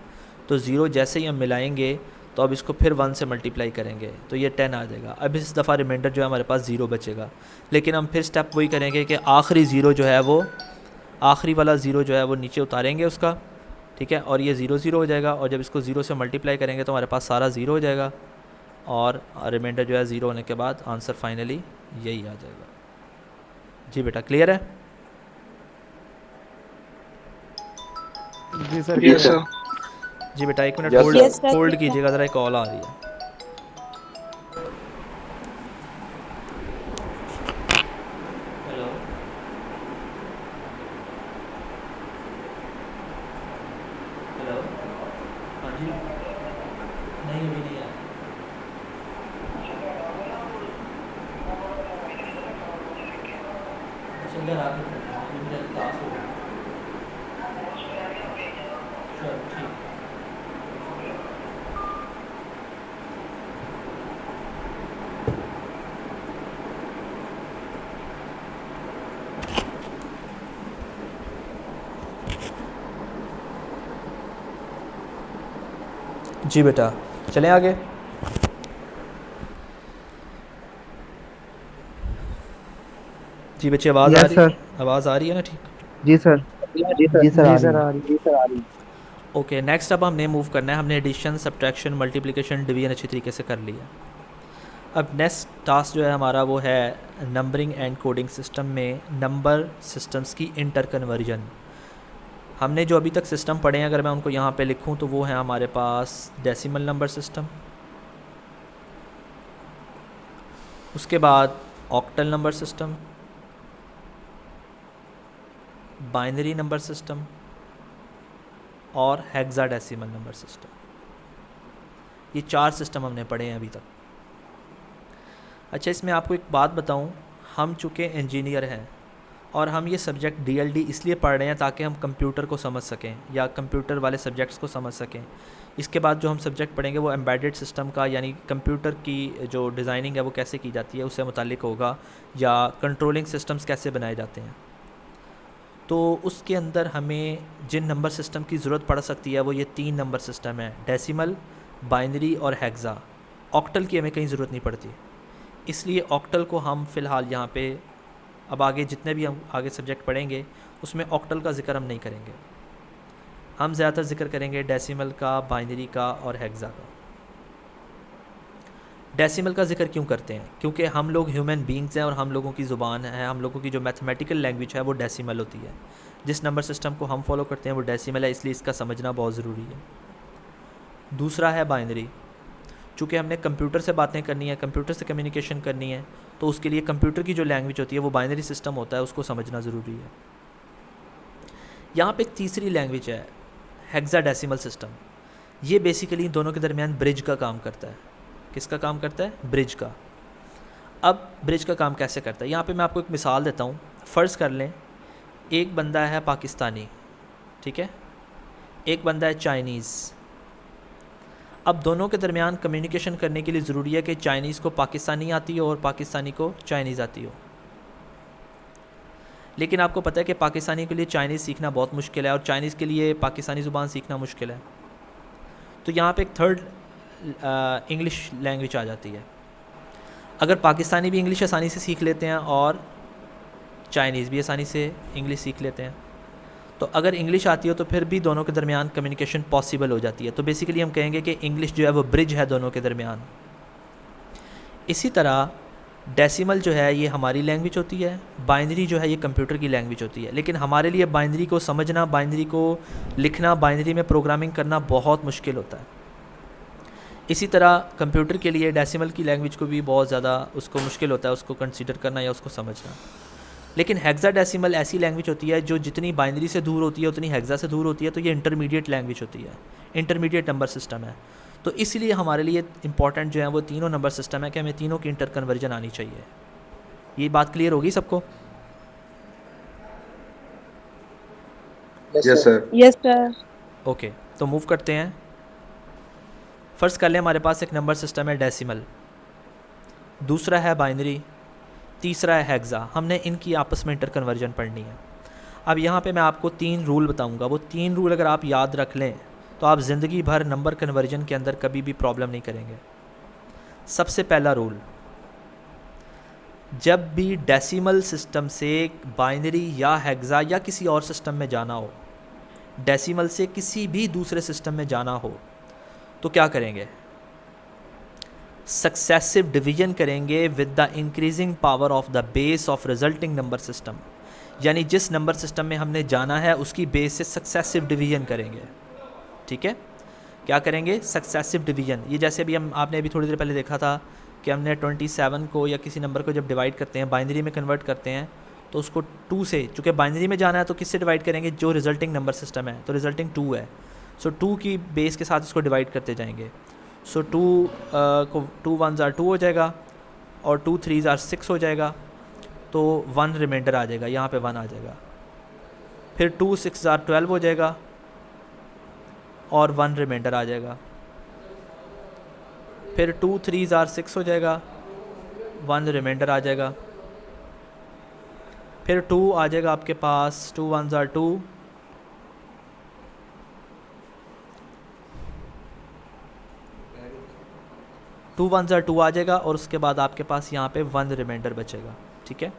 तो 0 जैसे ही हम मिलाएंगे तो अब इसको फिर 1 से मल्टीप्लाई करेंगे तो ये 10 आ जाएगा। अब इस दफ़ा रिमाइंडर जो है हमारे पास 0 बचेगा, लेकिन हम फिर स्टेप वही करेंगे कि आखिरी 0 जो है वो, आखिरी वाला 0 जो है वो नीचे उतारेंगे उसका, ठीक है, और ये 0 0 हो जाएगा। और जब इसको 0 से मल्टीप्लाई करेंगे तो हमारे पास सारा 0 हो जाएगा, और रिमाइंडर जो है 0 होने के बाद आंसर फाइनली यही आ जाएगा। जी बेटा, क्लियर है? जी सर। Yes sir. जी बेटा, एक minute Yes, hold Yes, sir. Hold कीजिएगा, ज़रा एक कॉल आ रही है। हेलो, हेलो, हाँ जी, नहीं अभी नहीं आया। अच्छा, इधर आके करना है, अभी मेरा क्लास हो रहा है। चलो ठीक। जी बेटा, चलें आगे। जी बच्चे, आवाज़ आ यस रही सर। आवाज़ आ रही है ना? ठीक। जी सर। जी सर जी आ सर रही है। आ रही है। ओके, नेक्स्ट अब हमने मूव करना है। हमने एडिशन, सब्ट्रैक्शन, मल्टीप्लिकेशन, डिवीजन अच्छी तरीके से कर लिया। अब नेक्स्ट टास्क जो है हमारा वो है नंबरिंग एंड कोडिंग सिस्टम में नंबर सिस्टम्स की इंटर कन्वर्जन। हमने जो अभी तक सिस्टम पढ़े हैं, अगर मैं उनको यहाँ पे लिखूँ तो वो है हमारे पास डेसिमल नंबर सिस्टम, उसके बाद octal number system, binary number system, और हेक्साडेसिमल नंबर सिस्टम। ये 4 सिस्टम हमने पढ़े हैं अभी तक। अच्छा, इसमें आपको एक बात बताऊं, हम चूँकि इंजीनियर हैं और हम ये सब्जेक्ट डीएलडी इसलिए पढ़ रहे हैं ताकि हम कंप्यूटर को समझ सकें या कंप्यूटर वाले सब्जेक्ट्स को समझ सकें। इसके बाद जो हम सब्जेक्ट पढ़ेंगे वो एम्बेडेड सिस्टम का, यानी कंप्यूटर की जो डिज़ाइनिंग है वो कैसे की जाती है उससे मुतालिक होगा, या कंट्रोलिंग सिस्टम्स कैसे बनाए जाते हैं। तो उसके अंदर हमें जिन नंबर सिस्टम की ज़रूरत पड़ सकती है वो ये 3 नंबर सिस्टम है, डेसिमल, बाइनरी और हेक्सा। ऑक्टल की हमें कहीं ज़रूरत नहीं पड़ती, इसलिए ऑक्टल को हम फ़िलहाल यहाँ पे, अब आगे जितने भी हम आगे सब्जेक्ट पढ़ेंगे उसमें ऑक्टल का ज़िक्र हम नहीं करेंगे। हम ज़्यादातर ज़िक्र करेंगे डेसिमल का, बाइनरी का और हेक्सा का। डेसिमल का ज़िक्र क्यों करते हैं? क्योंकि हम लोग ह्यूमन बींग्स हैं और हम लोगों की ज़ुबान है, हम लोगों की जो मैथमेटिकल लैंग्वेज है वो डेसिमल होती है। जिस नंबर सिस्टम को हम फॉलो करते हैं वो डेसिमल है, इसलिए इसका समझना बहुत ज़रूरी है। दूसरा है बाइनरी। चूँकि हमने कंप्यूटर से बातें करनी है, कंप्यूटर से कम्युनिकेशन करनी है, तो उसके लिए कंप्यूटर की जो लैंग्वेज होती है वो बाइनरी सिस्टम होता है, उसको समझना ज़रूरी है। यहाँ पे एक तीसरी लैंग्वेज है हेक्साडेसिमल सिस्टम। ये बेसिकली दोनों के दरमियान ब्रिज का काम करता है। किसका काम करता है? ब्रिज का। अब ब्रिज का काम कैसे करता है, यहाँ पे मैं आपको एक मिसाल देता हूँ। फ़र्ज़ कर लें एक बंदा है पाकिस्तानी, ठीक है, एक बंदा है चाइनीज़। अब दोनों के दरमियान कम्युनिकेशन करने के लिए ज़रूरी है कि चाइनीज़ को पाकिस्तानी आती हो और पाकिस्तानी को चाइनीज़ आती हो। लेकिन आपको पता है कि पाकिस्तानी के लिए चाइनीज़ सीखना बहुत मुश्किल है और चाइनीज़ के लिए पाकिस्तानी ज़ुबान सीखना मुश्किल है। तो यहाँ पे एक थर्ड इंग्लिश लैंग्वेज आ जाती है। अगर पाकिस्तानी भी इंग्लिश आसानी से सीख लेते हैं और चाइनीज़ भी आसानी से इंग्लिश सीख लेते हैं, तो अगर इंग्लिश आती हो तो फिर भी दोनों के दरमियान कम्युनिकेशन पॉसिबल हो जाती है। तो बेसिकली हम कहेंगे कि इंग्लिश जो है वो ब्रिज है दोनों के दरमियान। इसी तरह डेसिमल जो है ये हमारी लैंग्वेज होती है, बाइनरी जो है ये कंप्यूटर की लैंग्वेज होती है। लेकिन हमारे लिए बाइनरी को समझना, बाइनरी को लिखना, बाइनरी में प्रोग्रामिंग करना बहुत मुश्किल होता है। इसी तरह कंप्यूटर के लिए डेसिमल की लैंग्वेज को भी बहुत ज़्यादा उसको मुश्किल होता है उसको कंसीडर करना या उसको समझना। लेकिन हेक्साडेसिमल ऐसी लैंग्वेज होती है जो जितनी बाइनरी से दूर होती है उतनी हेक्सा से दूर होती है, तो ये इंटरमीडिएट लैंग्वेज होती है, इंटरमीडिएट नंबर सिस्टम है। तो इसलिए हमारे लिए इंपॉर्टेंट जो है वो तीनों नंबर सिस्टम है कि हमें तीनों की इंटर कन्वर्जन आनी चाहिए। ये बात क्लियर होगी सबको? Yes sir. Yes sir. Okay, तो मूव करते हैं। फ़र्ज़ कर लें हमारे पास एक नंबर सिस्टम है डेसिमल, दूसरा है बाइनरी, तीसरा है हेक्सा। हमने इनकी आपस में इंटर कन्वर्जन पढ़नी है। अब यहाँ पे मैं आपको 3 रूल बताऊँगा। वो 3 रूल अगर आप याद रख लें तो आप ज़िंदगी भर नंबर कन्वर्जन के अंदर कभी भी प्रॉब्लम नहीं करेंगे। सबसे पहला रूल, जब भी डेसिमल सिस्टम से बाइनरी या हेक्सा या किसी और सिस्टम में जाना हो, डेसिमल से किसी भी दूसरे सिस्टम में जाना हो, तो क्या करेंगे? सक्सेसिव डिवीजन करेंगे with the increasing power of the base of resulting number system. यानी जिस नंबर सिस्टम में हमने जाना है उसकी बेस से सक्सेसिव डिवीजन करेंगे। ठीक है, क्या करेंगे? Successive division. ये जैसे भी आपने अभी थोड़ी देर पहले देखा था कि हमने 27 को या किसी नंबर को जब डिवाइड करते हैं, बाइनरी में कन्वर्ट करते हैं, तो उसको 2 से, चूँकि बाइनरी में जाना है तो किससे डिवाइड करेंगे? जो रिजल्टिंग नंबर सिस्टम है, तो रिजल्टिंग 2 है, सो 2 की बेस के साथ इसको डिवाइड करते जाएंगे। सो 2 को 2 1s are 2 हो जाएगा और 2 3s are 6 हो जाएगा, तो 1 रिमाइंडर आ जाएगा, यहाँ पे 1 आ जाएगा। फिर 2 6s are 12 हो जाएगा और 1 रिमाइंडर आ जाएगा। फिर 2 3s are 6 हो जाएगा, 1 रिमाइंडर आ जाएगा। फिर 2 आ जाएगा आपके पास, 2 1s are 2, two 1s are 2 आ जाएगा और उसके बाद आपके पास यहाँ पे 1 रिमाइंडर बचेगा। ठीक है,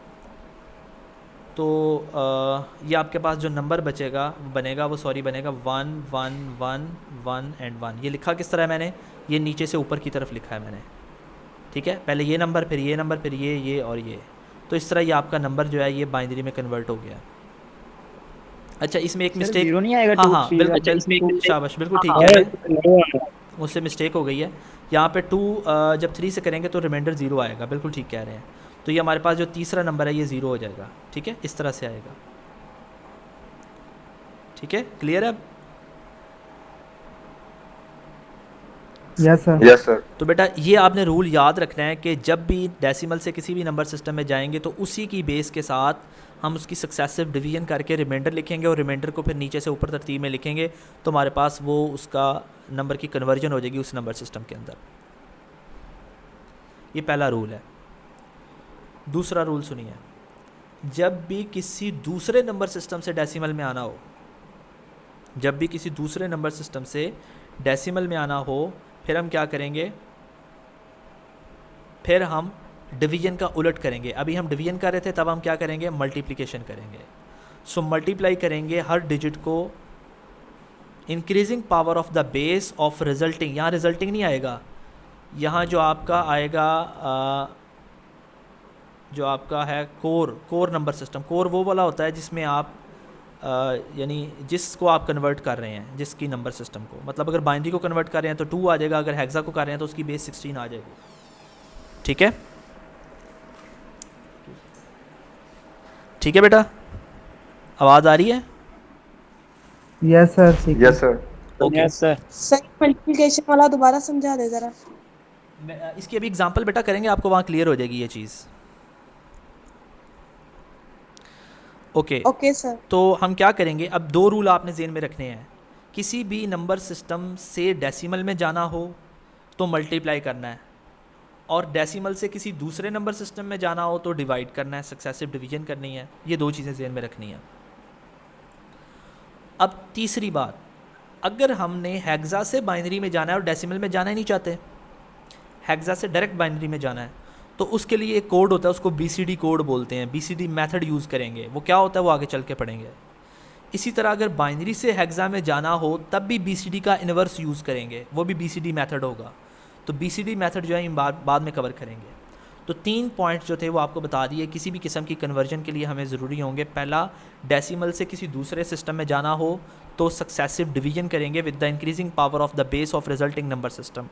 तो ये आपके पास जो नंबर बचेगा बनेगा 1 1 1 1 एंड 1। ये लिखा किस तरह है मैंने? ये नीचे से ऊपर की तरफ लिखा है मैंने। ठीक है, पहले ये नंबर, फिर ये नंबर, फिर ये और ये। तो इस तरह ये आपका नंबर जो है ये बाइनरी में कन्वर्ट हो गया। अच्छा, इसमें एक मिस्टेक, जीरो नहीं आएगा? हाँ बिल्कुल, शाबाश, बिल्कुल ठीक है, मुझसे मिस्टेक हो गई है। यहाँ पे 2 जब 3 से करेंगे तो रिमाइंडर 0 आएगा, बिल्कुल ठीक कह रहे हैं। तो ये हमारे पास जो तीसरा नंबर है ये 0 हो जाएगा। ठीक है, इस तरह से आएगा। ठीक है, क्लियर है अब? Yes sir. Yes sir. तो बेटा ये आपने रूल याद रखना है कि जब भी डेसिमल से किसी भी नंबर सिस्टम में जाएंगे तो उसी की बेस के साथ हम उसकी सक्सेसिव डिवीजन करके रिमाइंडर लिखेंगे और रिमाइंडर को फिर नीचे से ऊपर तरतीब में लिखेंगे, तो हमारे पास वो उसका नंबर की कन्वर्जन हो जाएगी उस नंबर सिस्टम के अंदर। ये पहला रूल है। दूसरा रूल सुनिए, जब भी किसी दूसरे नंबर सिस्टम से डेसिमल में आना हो, जब भी किसी दूसरे नंबर सिस्टम से डेसिमल में आना हो, फिर हम क्या करेंगे? फिर हम डिवीजन का उलट करेंगे। अभी हम डिवीजन कर रहे थे, तब हम क्या करेंगे? मल्टीप्लिकेशन करेंगे। सो मल्टीप्लाई करेंगे हर डिजिट को increasing power of the base of resulting. यहाँ रिजल्टिंग नहीं आएगा, यहाँ जो आपका आएगा जो आपका है कोर नंबर सिस्टम। कोर वो वाला होता है जिसमें आप यानी जिसको आप कन्वर्ट कर रहे हैं, जिसकी नंबर सिस्टम को, मतलब अगर बाइनरी को कन्वर्ट कर रहे हैं तो 2 आ जाएगा, अगर हेक्सा को कर रहे हैं तो उसकी बेस 16 आ जाएगी। ठीक है, ठीक है बेटा, आवाज़ आ रही है? यस सर, ठीक है। Yes sir. Okay, yes sir. Sir multiplication वाला दोबारा समझा दे जरा। इसकी अभी एग्जांपल बेटा करेंगे, आपको वहाँ क्लियर हो जाएगी ये चीज़। Okay okay sir. तो हम क्या करेंगे, अब 2 रूल आपने ज़हन में रखने हैं। किसी भी नंबर सिस्टम से डेसिमल में जाना हो तो मल्टीप्लाई करना है, और डेसिमल से किसी दूसरे नंबर सिस्टम में जाना हो तो डिवाइड करना है, सक्सेसिव डिवीजन करनी है। ये 2 चीज़ें ज़हन में रखनी है। अब तीसरी बात, अगर हमने हेक्सा से बाइनरी में जाना है और डेसिमल में जाना ही नहीं चाहते, हेक्सा से डायरेक्ट बाइनरी में जाना है, तो उसके लिए एक कोड होता है, उसको BCD कोड बोलते हैं। BCD मेथड यूज़ करेंगे। वो क्या होता है वो आगे चल के पढ़ेंगे। इसी तरह अगर बाइनरी से हेक्सा में जाना हो तब भी BCD का इन्वर्स यूज़ करेंगे, वो भी BCD मेथड होगा। तो BCD मेथड जो है हम बाद में कवर करेंगे। तो 3 पॉइंट्स जो थे वो आपको बता दिए किसी भी किस्म की कन्वर्जन के लिए हमें ज़रूरी होंगे। पहला, डेसिमल से किसी दूसरे सिस्टम में जाना हो तो सक्सेसिव डिवीजन करेंगे with the increasing power of the base of resulting number system.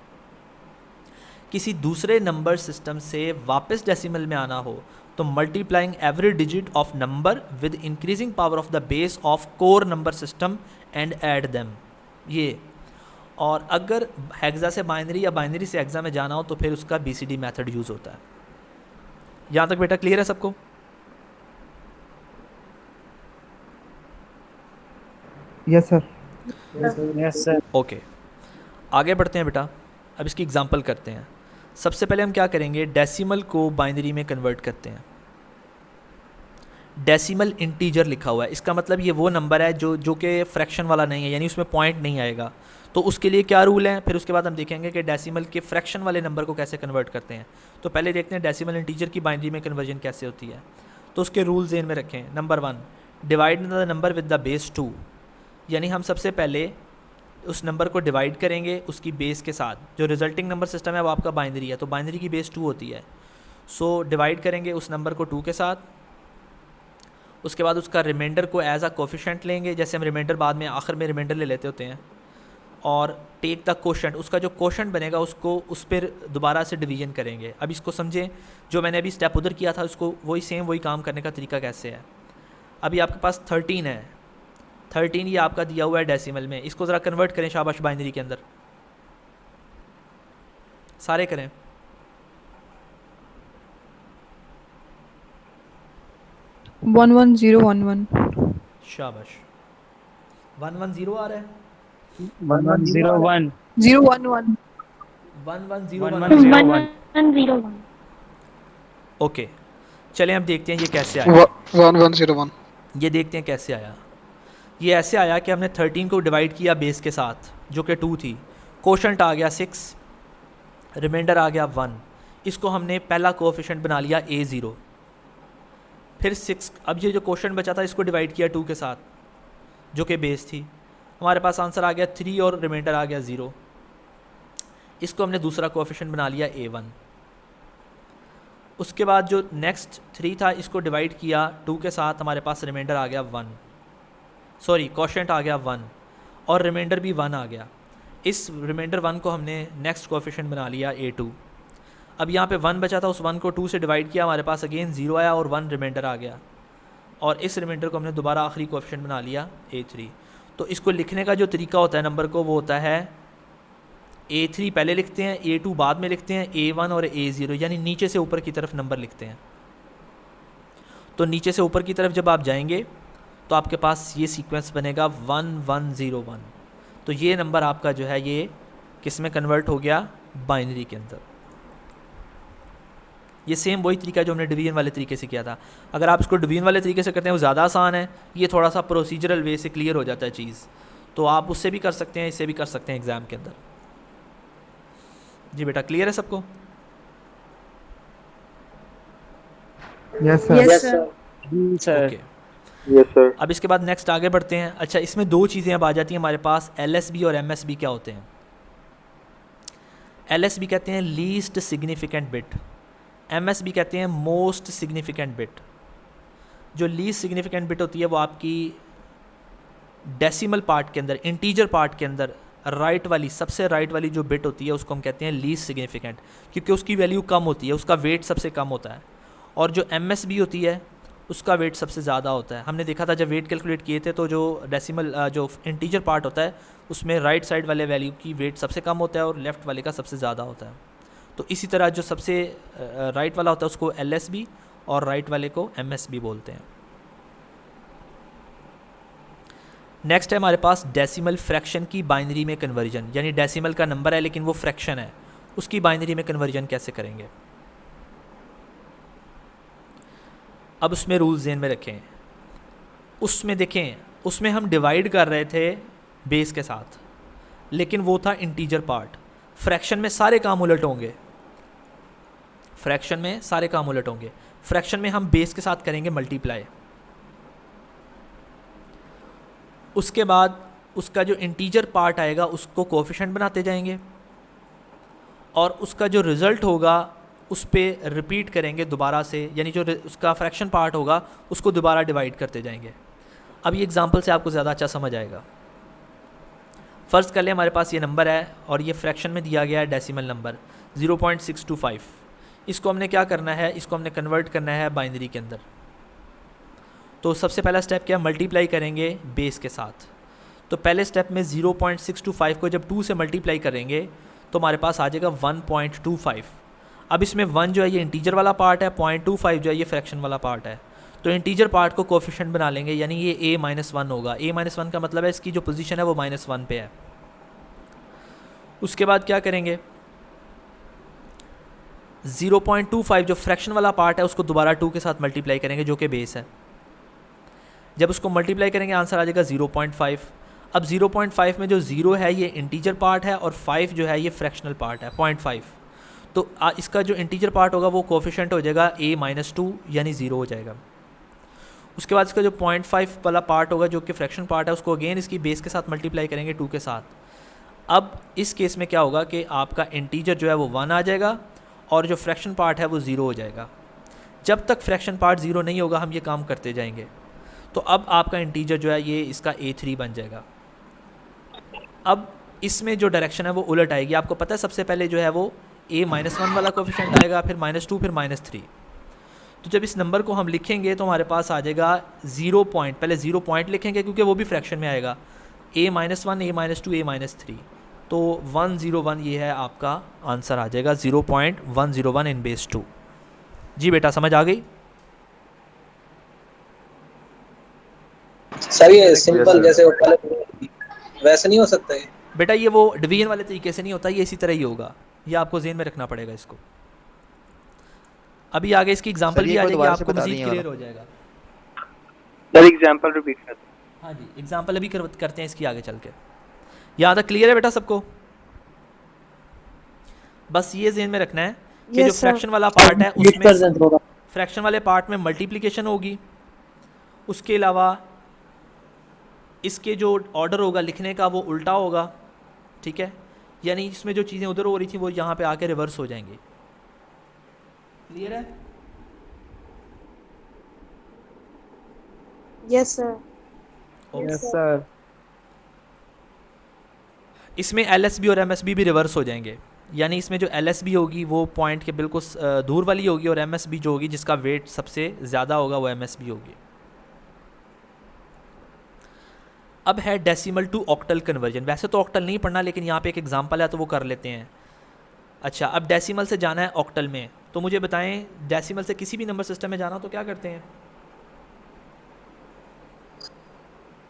किसी दूसरे नंबर सिस्टम से वापस डेसिमल में आना हो तो multiplying every digit of number with increasing power of the base of core number system and add them. ये, और अगर हेक्सा से बाइनरी या बाइनरी से हेक्सा में जाना हो तो फिर उसका BCD मेथड यूज़ होता है। यहाँ तक बेटा क्लियर है सबको? Yes sir. Yes sir. Okay, आगे बढ़ते हैं बेटा। अब इसकी एग्जांपल करते हैं। सबसे पहले हम क्या करेंगे, डेसिमल को बाइनरी में कन्वर्ट करते हैं। डेसिमल इंटीजर लिखा हुआ है, इसका मतलब ये वो नंबर है जो कि फ्रैक्शन वाला नहीं है, यानी उसमें पॉइंट नहीं आएगा। तो उसके लिए क्या रूल है, फिर उसके बाद हम देखेंगे कि डेसिमल के फ्रैक्शन वाले नंबर को कैसे कन्वर्ट करते हैं। तो पहले देखते हैं डेसिमल इंटीजर की बाइनरी में कन्वर्जन कैसे होती है। तो उसके रूल ज़हन में रखें। Number 1, divide the number with the base 2, यानी हम सबसे पहले उस नंबर को डिवाइड करेंगे उसकी बेस के साथ। जो रिजल्टिंग नंबर सिस्टम है वो आपका बाइनरी है, तो बाइनरी की बेस 2 होती है। सो डिवाइड करेंगे उस नंबर को 2 के साथ। उसके बाद उसका रिमाइंडर को एज अ कोफिशेंट लेंगे, जैसे हम रिमाइंडर बाद में आखिर में रिमाइंडर ले लेते होते हैं। और टेक द कोशेंट, उसका जो कोशेंट बनेगा उसको उस पर दोबारा से डिवीजन करेंगे। अब इसको समझें, जो मैंने अभी स्टेप उधर किया था उसको वही काम करने का तरीका कैसे है। अभी आपके पास 13 है, 13 ये आपका दिया हुआ है डेसिमल में, इसको ज़रा कन्वर्ट करें शाबाश बाइनरी के अंदर, सारे करें। वन 11011 शाबाश, 110 आ रहा है, 1101 011 1101। 1101 ओके, चलें अब देखते हैं ये कैसे आया। 1101 ये देखते हैं कैसे आया। ये ऐसे आया कि हमने 13 को डिवाइड किया बेस के साथ जो कि 2 थी, कोशेंट आ गया 6, रिमाइंडर आ गया 1, इसको हमने पहला कोएफिशिएंट बना लिया A0। फिर 6, अब ये जो कोशेंट बचा था इसको डिवाइड किया 2 के साथ जो कि बेस थी, हमारे पास आंसर आ गया 3 और रिमाइंडर आ गया 0। इसको हमने दूसरा कोएफिशिएंट बना लिया A1। उसके बाद जो नेक्स्ट 3 था इसको डिवाइड किया 2 के साथ, हमारे पास रिमाइंडर आ गया 1, सॉरी कोशेंट आ गया 1 और रिमाइंडर भी 1 आ गया। इस रिमाइंडर 1 को हमने नेक्स्ट कोएफिशिएंट बना लिया A2। अब यहाँ पे 1 बचा था, उस 1 को 2 से डिवाइड किया, हमारे पास अगेन 0 आया और 1 रिमाइंडर आ गया, और इस रिमाइंडर को हमने दोबारा आखिरी कोएफिशिएंट बना लिया A3। तो इसको लिखने का जो तरीका होता है नंबर को, वो होता है A3 पहले लिखते हैं, A2 बाद में लिखते हैं, A1 और A0, यानी नीचे से ऊपर की तरफ नंबर लिखते हैं। तो नीचे से ऊपर की तरफ जब आप जाएंगे तो आपके पास ये सीक्वेंस बनेगा 1101। तो ये नंबर आपका जो है ये किस में कन्वर्ट हो गया, बाइनरी के अंदर। ये सेम वही तरीका जो हमने डिवीजन वाले तरीके से किया था। अगर आप इसको डिवीजन वाले तरीके से करते हैं वो ज़्यादा आसान है, ये थोड़ा सा प्रोसीजरल वे से क्लियर हो जाता है चीज़, तो आप उससे भी कर सकते हैं, इससे भी कर सकते हैं एग्ज़ाम के अंदर। जी बेटा क्लियर है सबको? Yes sir. Yes sir. Sir. Okay, yes sir. अब इसके बाद नेक्स्ट आगे बढ़ते हैं। अच्छा, इसमें 2 चीज़ें अब आ जाती हैं हमारे पास, LSB और MSB क्या होते हैं। LSB कहते हैं लीस्ट सिग्निफिकेंट बिट, MSB कहते हैं मोस्ट सिग्निफिकेंट बिट। जो लीस्ट सिग्निफिकेंट बिट होती है वो आपकी डेसिमल पार्ट के अंदर, इंटीजर पार्ट के अंदर राइट वाली, सबसे राइट वाली जो बिट होती है उसको हम कहते हैं लीस्ट सिग्निफिकेंट, क्योंकि उसकी वैल्यू कम होती है, उसका वेट सबसे कम होता है। और जो MSB होती है उसका वेट सबसे ज़्यादा होता है। हमने देखा था जब वेट कैलकुलेट किए थे तो जो डेसिमल जो इंटीजर पार्ट होता है उसमें राइट साइड वाले वैल्यू की वेट सबसे कम होता है और लेफ़्ट वाले का सबसे ज़्यादा होता है। तो इसी तरह जो सबसे राइट वाला होता है उसको LSB और राइट वाले को MSB बोलते हैं। नेक्स्ट है हमारे पास डेसिमल फ्रैक्शन की बाइनरी में कन्वर्जन, यानी डेसिमल का नंबर है लेकिन वो फ्रैक्शन है, उसकी बाइनरी में कन्वर्जन कैसे करेंगे। अब उसमें रूल्स ध्यान में रखें। उसमें देखें, उसमें हम डिवाइड कर रहे थे बेस के साथ, लेकिन वो था इंटीजर पार्ट। फ्रैक्शन में सारे काम उलट होंगे, फ्रैक्शन में सारे काम उलट होंगे। फ्रैक्शन में हम बेस के साथ करेंगे मल्टीप्लाई, उसके बाद उसका जो इंटीजर पार्ट आएगा उसको कोएफिशिएंट बनाते जाएंगे और उसका जो रिज़ल्ट होगा उस पर रिपीट करेंगे दोबारा से, यानी जो उसका फ्रैक्शन पार्ट होगा उसको दोबारा डिवाइड करते जाएंगे। अब ये एग्जांपल से आपको ज़्यादा अच्छा समझ आएगा। फ़र्ज़ कर लें हमारे पास ये नंबर है और ये फ्रैक्शन में दिया गया है डेसिमल नंबर 0.625। इसको हमने क्या करना है, इसको हमने कन्वर्ट करना है बाइनरी के अंदर। तो सबसे पहला स्टेप क्या, मल्टीप्लाई करेंगे बेस के साथ। तो पहले स्टेप में 0.625 को जब 2 से मल्टीप्लाई करेंगे तो हमारे पास आ जाएगा 1.25। अब इसमें 1 जो है ये इंटीजर वाला पार्ट है, 0.25 जो है ये फ्रैक्शन वाला पार्ट है। तो इंटीजर पार्ट को कोएफिशिएंट बना लेंगे, यानी ये a-1 होगा। a-1 का मतलब है इसकी जो पोजीशन है वो -1 पे है। उसके बाद क्या करेंगे, 0.25 जो फ्रैक्शन वाला पार्ट है उसको दोबारा 2 के साथ मल्टीप्लाई करेंगे जो कि बेस है। जब उसको मल्टीप्लाई करेंगे आंसर आ जाएगा 0.5। अब 0.5 में जो 0 है ये इंटीजर पार्ट है और 5 जो है ये फ्रैक्शनल पार्ट है 0.5। तो इसका जो इंटीजर पार्ट होगा वो कोएफिशिएंट हो जाएगा a-2 यानी 0 हो जाएगा। उसके बाद इसका जो 0.5 वाला पार्ट होगा जो कि फ्रैक्शन पार्ट है उसको अगेन इसकी बेस के साथ मल्टीप्लाई करेंगे 2 के साथ। अब इस केस में क्या होगा कि आपका इंटीजर जो है वो 1 आ जाएगा और जो फ्रैक्शन पार्ट है वो 0 हो जाएगा। जब तक फ्रैक्शन पार्ट 0 नहीं होगा हम ये काम करते जाएंगे। तो अब आपका इंटीजर जो है ये इसका a3 बन जाएगा। अब इसमें जो डायरेक्शन है वो उलट आएगी। आपको पता है सबसे पहले जो है वो a-1 वाला कोएफिशिएंट आएगा, फिर -2, फिर -3। तो जब इस नंबर को हम लिखेंगे तो हमारे पास आ जाएगा 0 पॉइंट, पहले 0 पॉइंट लिखेंगे क्योंकि वो भी फ्रैक्शन में आएगा, a-1, a-2, a-3। तो 101 ये है आपका आंसर आ जाएगा 0.101 इन बेस 2। जी बेटा समझ आ गई। सर ये सिंपल जैसे वो पहले वैसे नहीं हो सकता है बेटा, ये वो डिवीजन वाले तरीके से नहीं होता, ये इसी तरह ही होगा। ये आपको ज़हन में रखना पड़ेगा इसको। अभी आगे इसकी एग्जांपल भी आ जाएगी, आपको मज़ीद क्लियर हो जाएगा। सर एग्जांपल रिपीट कर। हाँ जी, एग्जांपल अभी करते हैं इसकी आगे चल के। यहाँ तक क्लियर है बेटा सबको? बस ये ज़हन में रखना है कि जो फ्रैक्शन वाला पार्ट है उसमें फ्रैक्शन वाले पार्ट में मल्टीप्लिकेशन होगी, उसके अलावा इसके जो ऑर्डर होगा लिखने का वो उल्टा होगा, ठीक है। यानी इसमें जो चीज़ें उधर हो रही थी वो यहाँ पे आके रिवर्स हो जाएंगी। क्लियर है? Yes sir. Yes sir. इसमें LSB और MSB भी रिवर्स हो जाएंगे। यानी इसमें जो LSB होगी वो पॉइंट के बिल्कुल दूर वाली होगी और MSB जो होगी जिसका वेट सबसे ज़्यादा होगा वो MSB होगी। अब है डेसिमल टू ऑक्टल कन्वर्जन। वैसे तो ऑक्टल नहीं पढ़ना, लेकिन यहाँ पे एक एग्जांपल है तो वो कर लेते हैं। अच्छा, अब डेसिमल से जाना है ऑक्टल में, तो मुझे बताएं डेसिमल से किसी भी नंबर सिस्टम में जाना तो क्या करते हैं?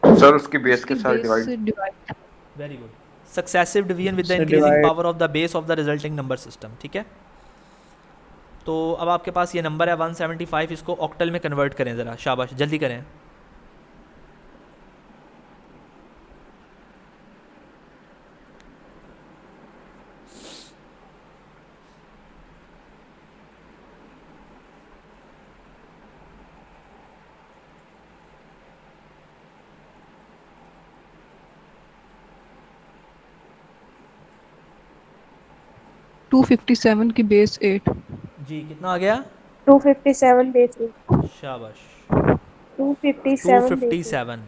सर उसकी बेस के साथ divide. Very good, successive division with the increasing power of the base of the resulting number system, ठीक है। तो अब आपके पास ये नंबर है 175, इसको ऑक्टल में कन्वर्ट करें ज़रा, शाबाश जल्दी करें। टू 257 की बेस 8। जी कितना आ गया? 257 बेस 8। शाबाश 257 257।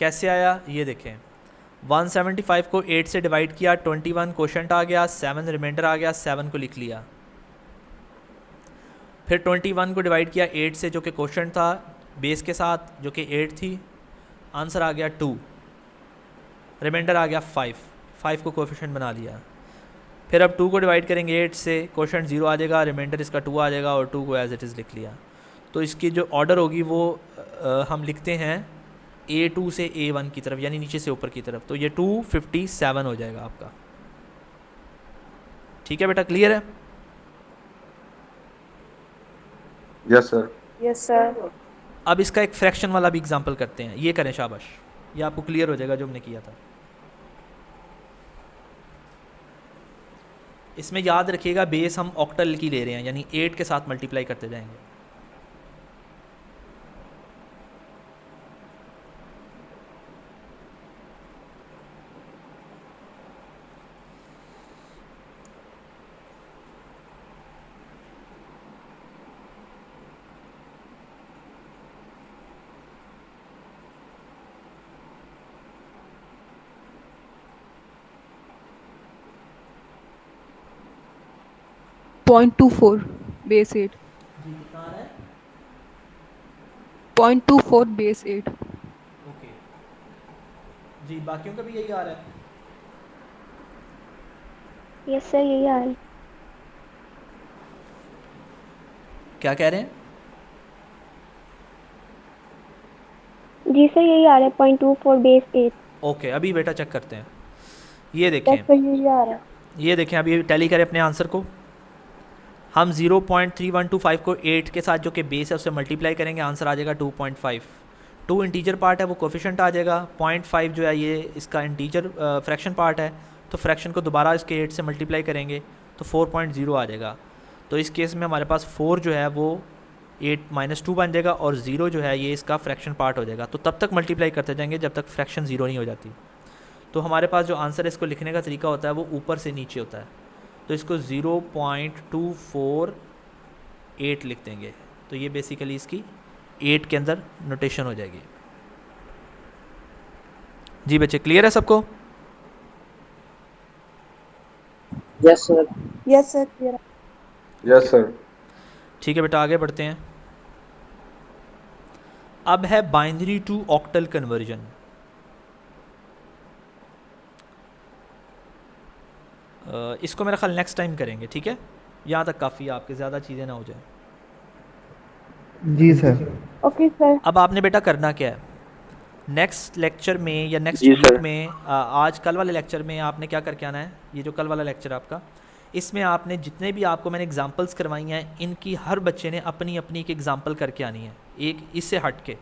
कैसे आया ये देखें, 175 को 8 से डिवाइड किया, 21 क्वोशंट आ गया, 7 रिमाइंडर आ गया, 7 को लिख लिया। फिर 21 को डिवाइड किया 8 से जो कि क्वोशंट था बेस के साथ जो कि 8 थी, आंसर आ गया 2, रिमाइंडर आ गया 5 को कोफिशिएंट बना लिया। फिर अब 2 को डिवाइड करेंगे 8 से, क्वोशंट 0 आ जाएगा, रिमाइंडर इसका 2 आ जाएगा और 2 को एज इट इज़ लिख लिया। तो इसकी जो ऑर्डर होगी वो हम लिखते हैं A2 से A1 की तरफ, यानी नीचे से ऊपर की तरफ। तो ये 257 हो जाएगा आपका। ठीक है बेटा, क्लियर है? Yes sir. Yes sir. अब इसका एक फ्रैक्शन वाला भी एग्जांपल करते हैं, ये करें, शाबाश, ये आपको क्लियर हो जाएगा जो हमने किया था। इसमें याद रखिएगा बेस हम ऑक्टल की ले रहे हैं, यानी 8 के साथ मल्टीप्लाई करते जाएंगे। .24 base 8. जी कितना आ रहा है? 0.24 base 8. ओके जी, बाकियों का भी यही आ रहा है? यस सर, यही आ रहा है। क्या कह रहे हैं? जी सर, यही आ रहा है 0.24 बेस 8। ओके, अभी बेटा चेक करते हैं। ये यस देखें, सर, यही आ रहा है। ये देखें, अभी टैली करें अपने आंसर को। हम 0.3125 को 8 के साथ जो कि बेस है उससे मल्टीप्लाई करेंगे, आंसर आ जाएगा 2.5। 2 इंटीजर पार्ट है, वो कोफिशिएंट आ जाएगा। 0.5 जो है ये इसका इंटीजर फ्रैक्शन पार्ट है, तो फ्रैक्शन को दोबारा इसके 8 से मल्टीप्लाई करेंगे तो 4.0 आ जाएगा। तो इस केस में हमारे पास 4 जो है वो 8 - 2 बन जाएगा और 0 जो है ये इसका फ्रैक्शन पार्ट हो जाएगा। तो तब तक मल्टीप्लाई करते जाएंगे जब तक फ्रैक्शन 0 नहीं हो जाती। तो हमारे पास जो आंसर है इसको लिखने का तरीका होता है वो ऊपर से नीचे होता है। तो इसको 0.248 लिख देंगे, तो ये बेसिकली इसकी 8 के अंदर नोटेशन हो जाएगी। जी बच्चे, क्लियर है सबको? Yes sir. Yes sir, clear. Yes sir. ठीक है बेटा, आगे बढ़ते हैं। अब है बाइनरी टू ऑक्टल कन्वर्जन। इसको मेरा ख्याल नेक्स्ट टाइम करेंगे, ठीक है? यहाँ तक काफ़ी है आपके, ज़्यादा चीज़ें ना हो जाए। जी सर। Okay sir. अब आपने बेटा करना क्या है, नेक्स्ट लेक्चर में या नेक्स्ट जी वीक सर। में आज कल वाले लेक्चर में आपने क्या करके आना है, ये जो कल वाला लेक्चर आपका, इसमें आपने जितने भी आपको मैंने एग्जांपल्स करवाई हैं इनकी हर बच्चे ने अपनी अपनी एक एग्जांपल करके आनी है। एक इससे हट के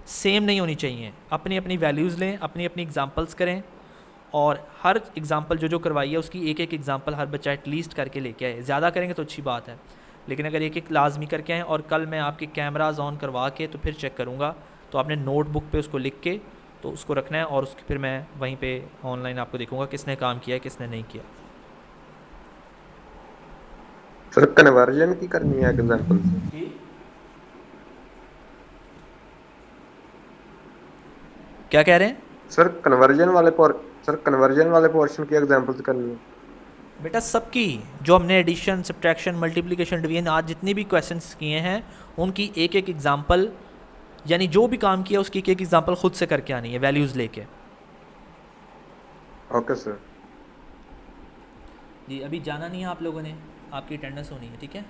सेम नहीं होनी चाहिए, अपनी अपनी वैल्यूज़ लें, अपनी अपनी एग्जांपल्स करें और हर एग्जांपल जो जो करवाई है उसकी एक एक एग्जांपल हर बच्चा एटलीस्ट करके लेके आए। ज़्यादा करेंगे तो अच्छी बात है, लेकिन अगर एक एक लाजमी करके आएँ और कल मैं आपके कैमराज ऑन करवा के तो फिर चेक करूँगा, तो आपने नोटबुक पे उसको लिख के तो उसको रखना है और उसके फिर मैं वहीं पे ऑनलाइन आपको देखूँगा किसने काम किया है किसने नहीं किया। सर कन्वर्जन की करनी है एग्जांपल से। क्या कह रहे हैं? सर कन्वर्जन वाले पोर्शन की एग्जांपल्स करनी है। बेटा सबकी जो हमने एडिशन, सब्ट्रैक्शन, मल्टीप्लिकेशन, डिवीजन आज जितनी भी क्वेश्चंस किए हैं उनकी एक एक एग्जांपल, यानी जो भी काम किया उसकी एक एक एग्जांपल खुद से करके आनी है वैल्यूज़ लेके। Okay sir. जी अभी जाना नहीं है आप लोगों ने, आपकी अटेंडेंस होनी है, ठीक है?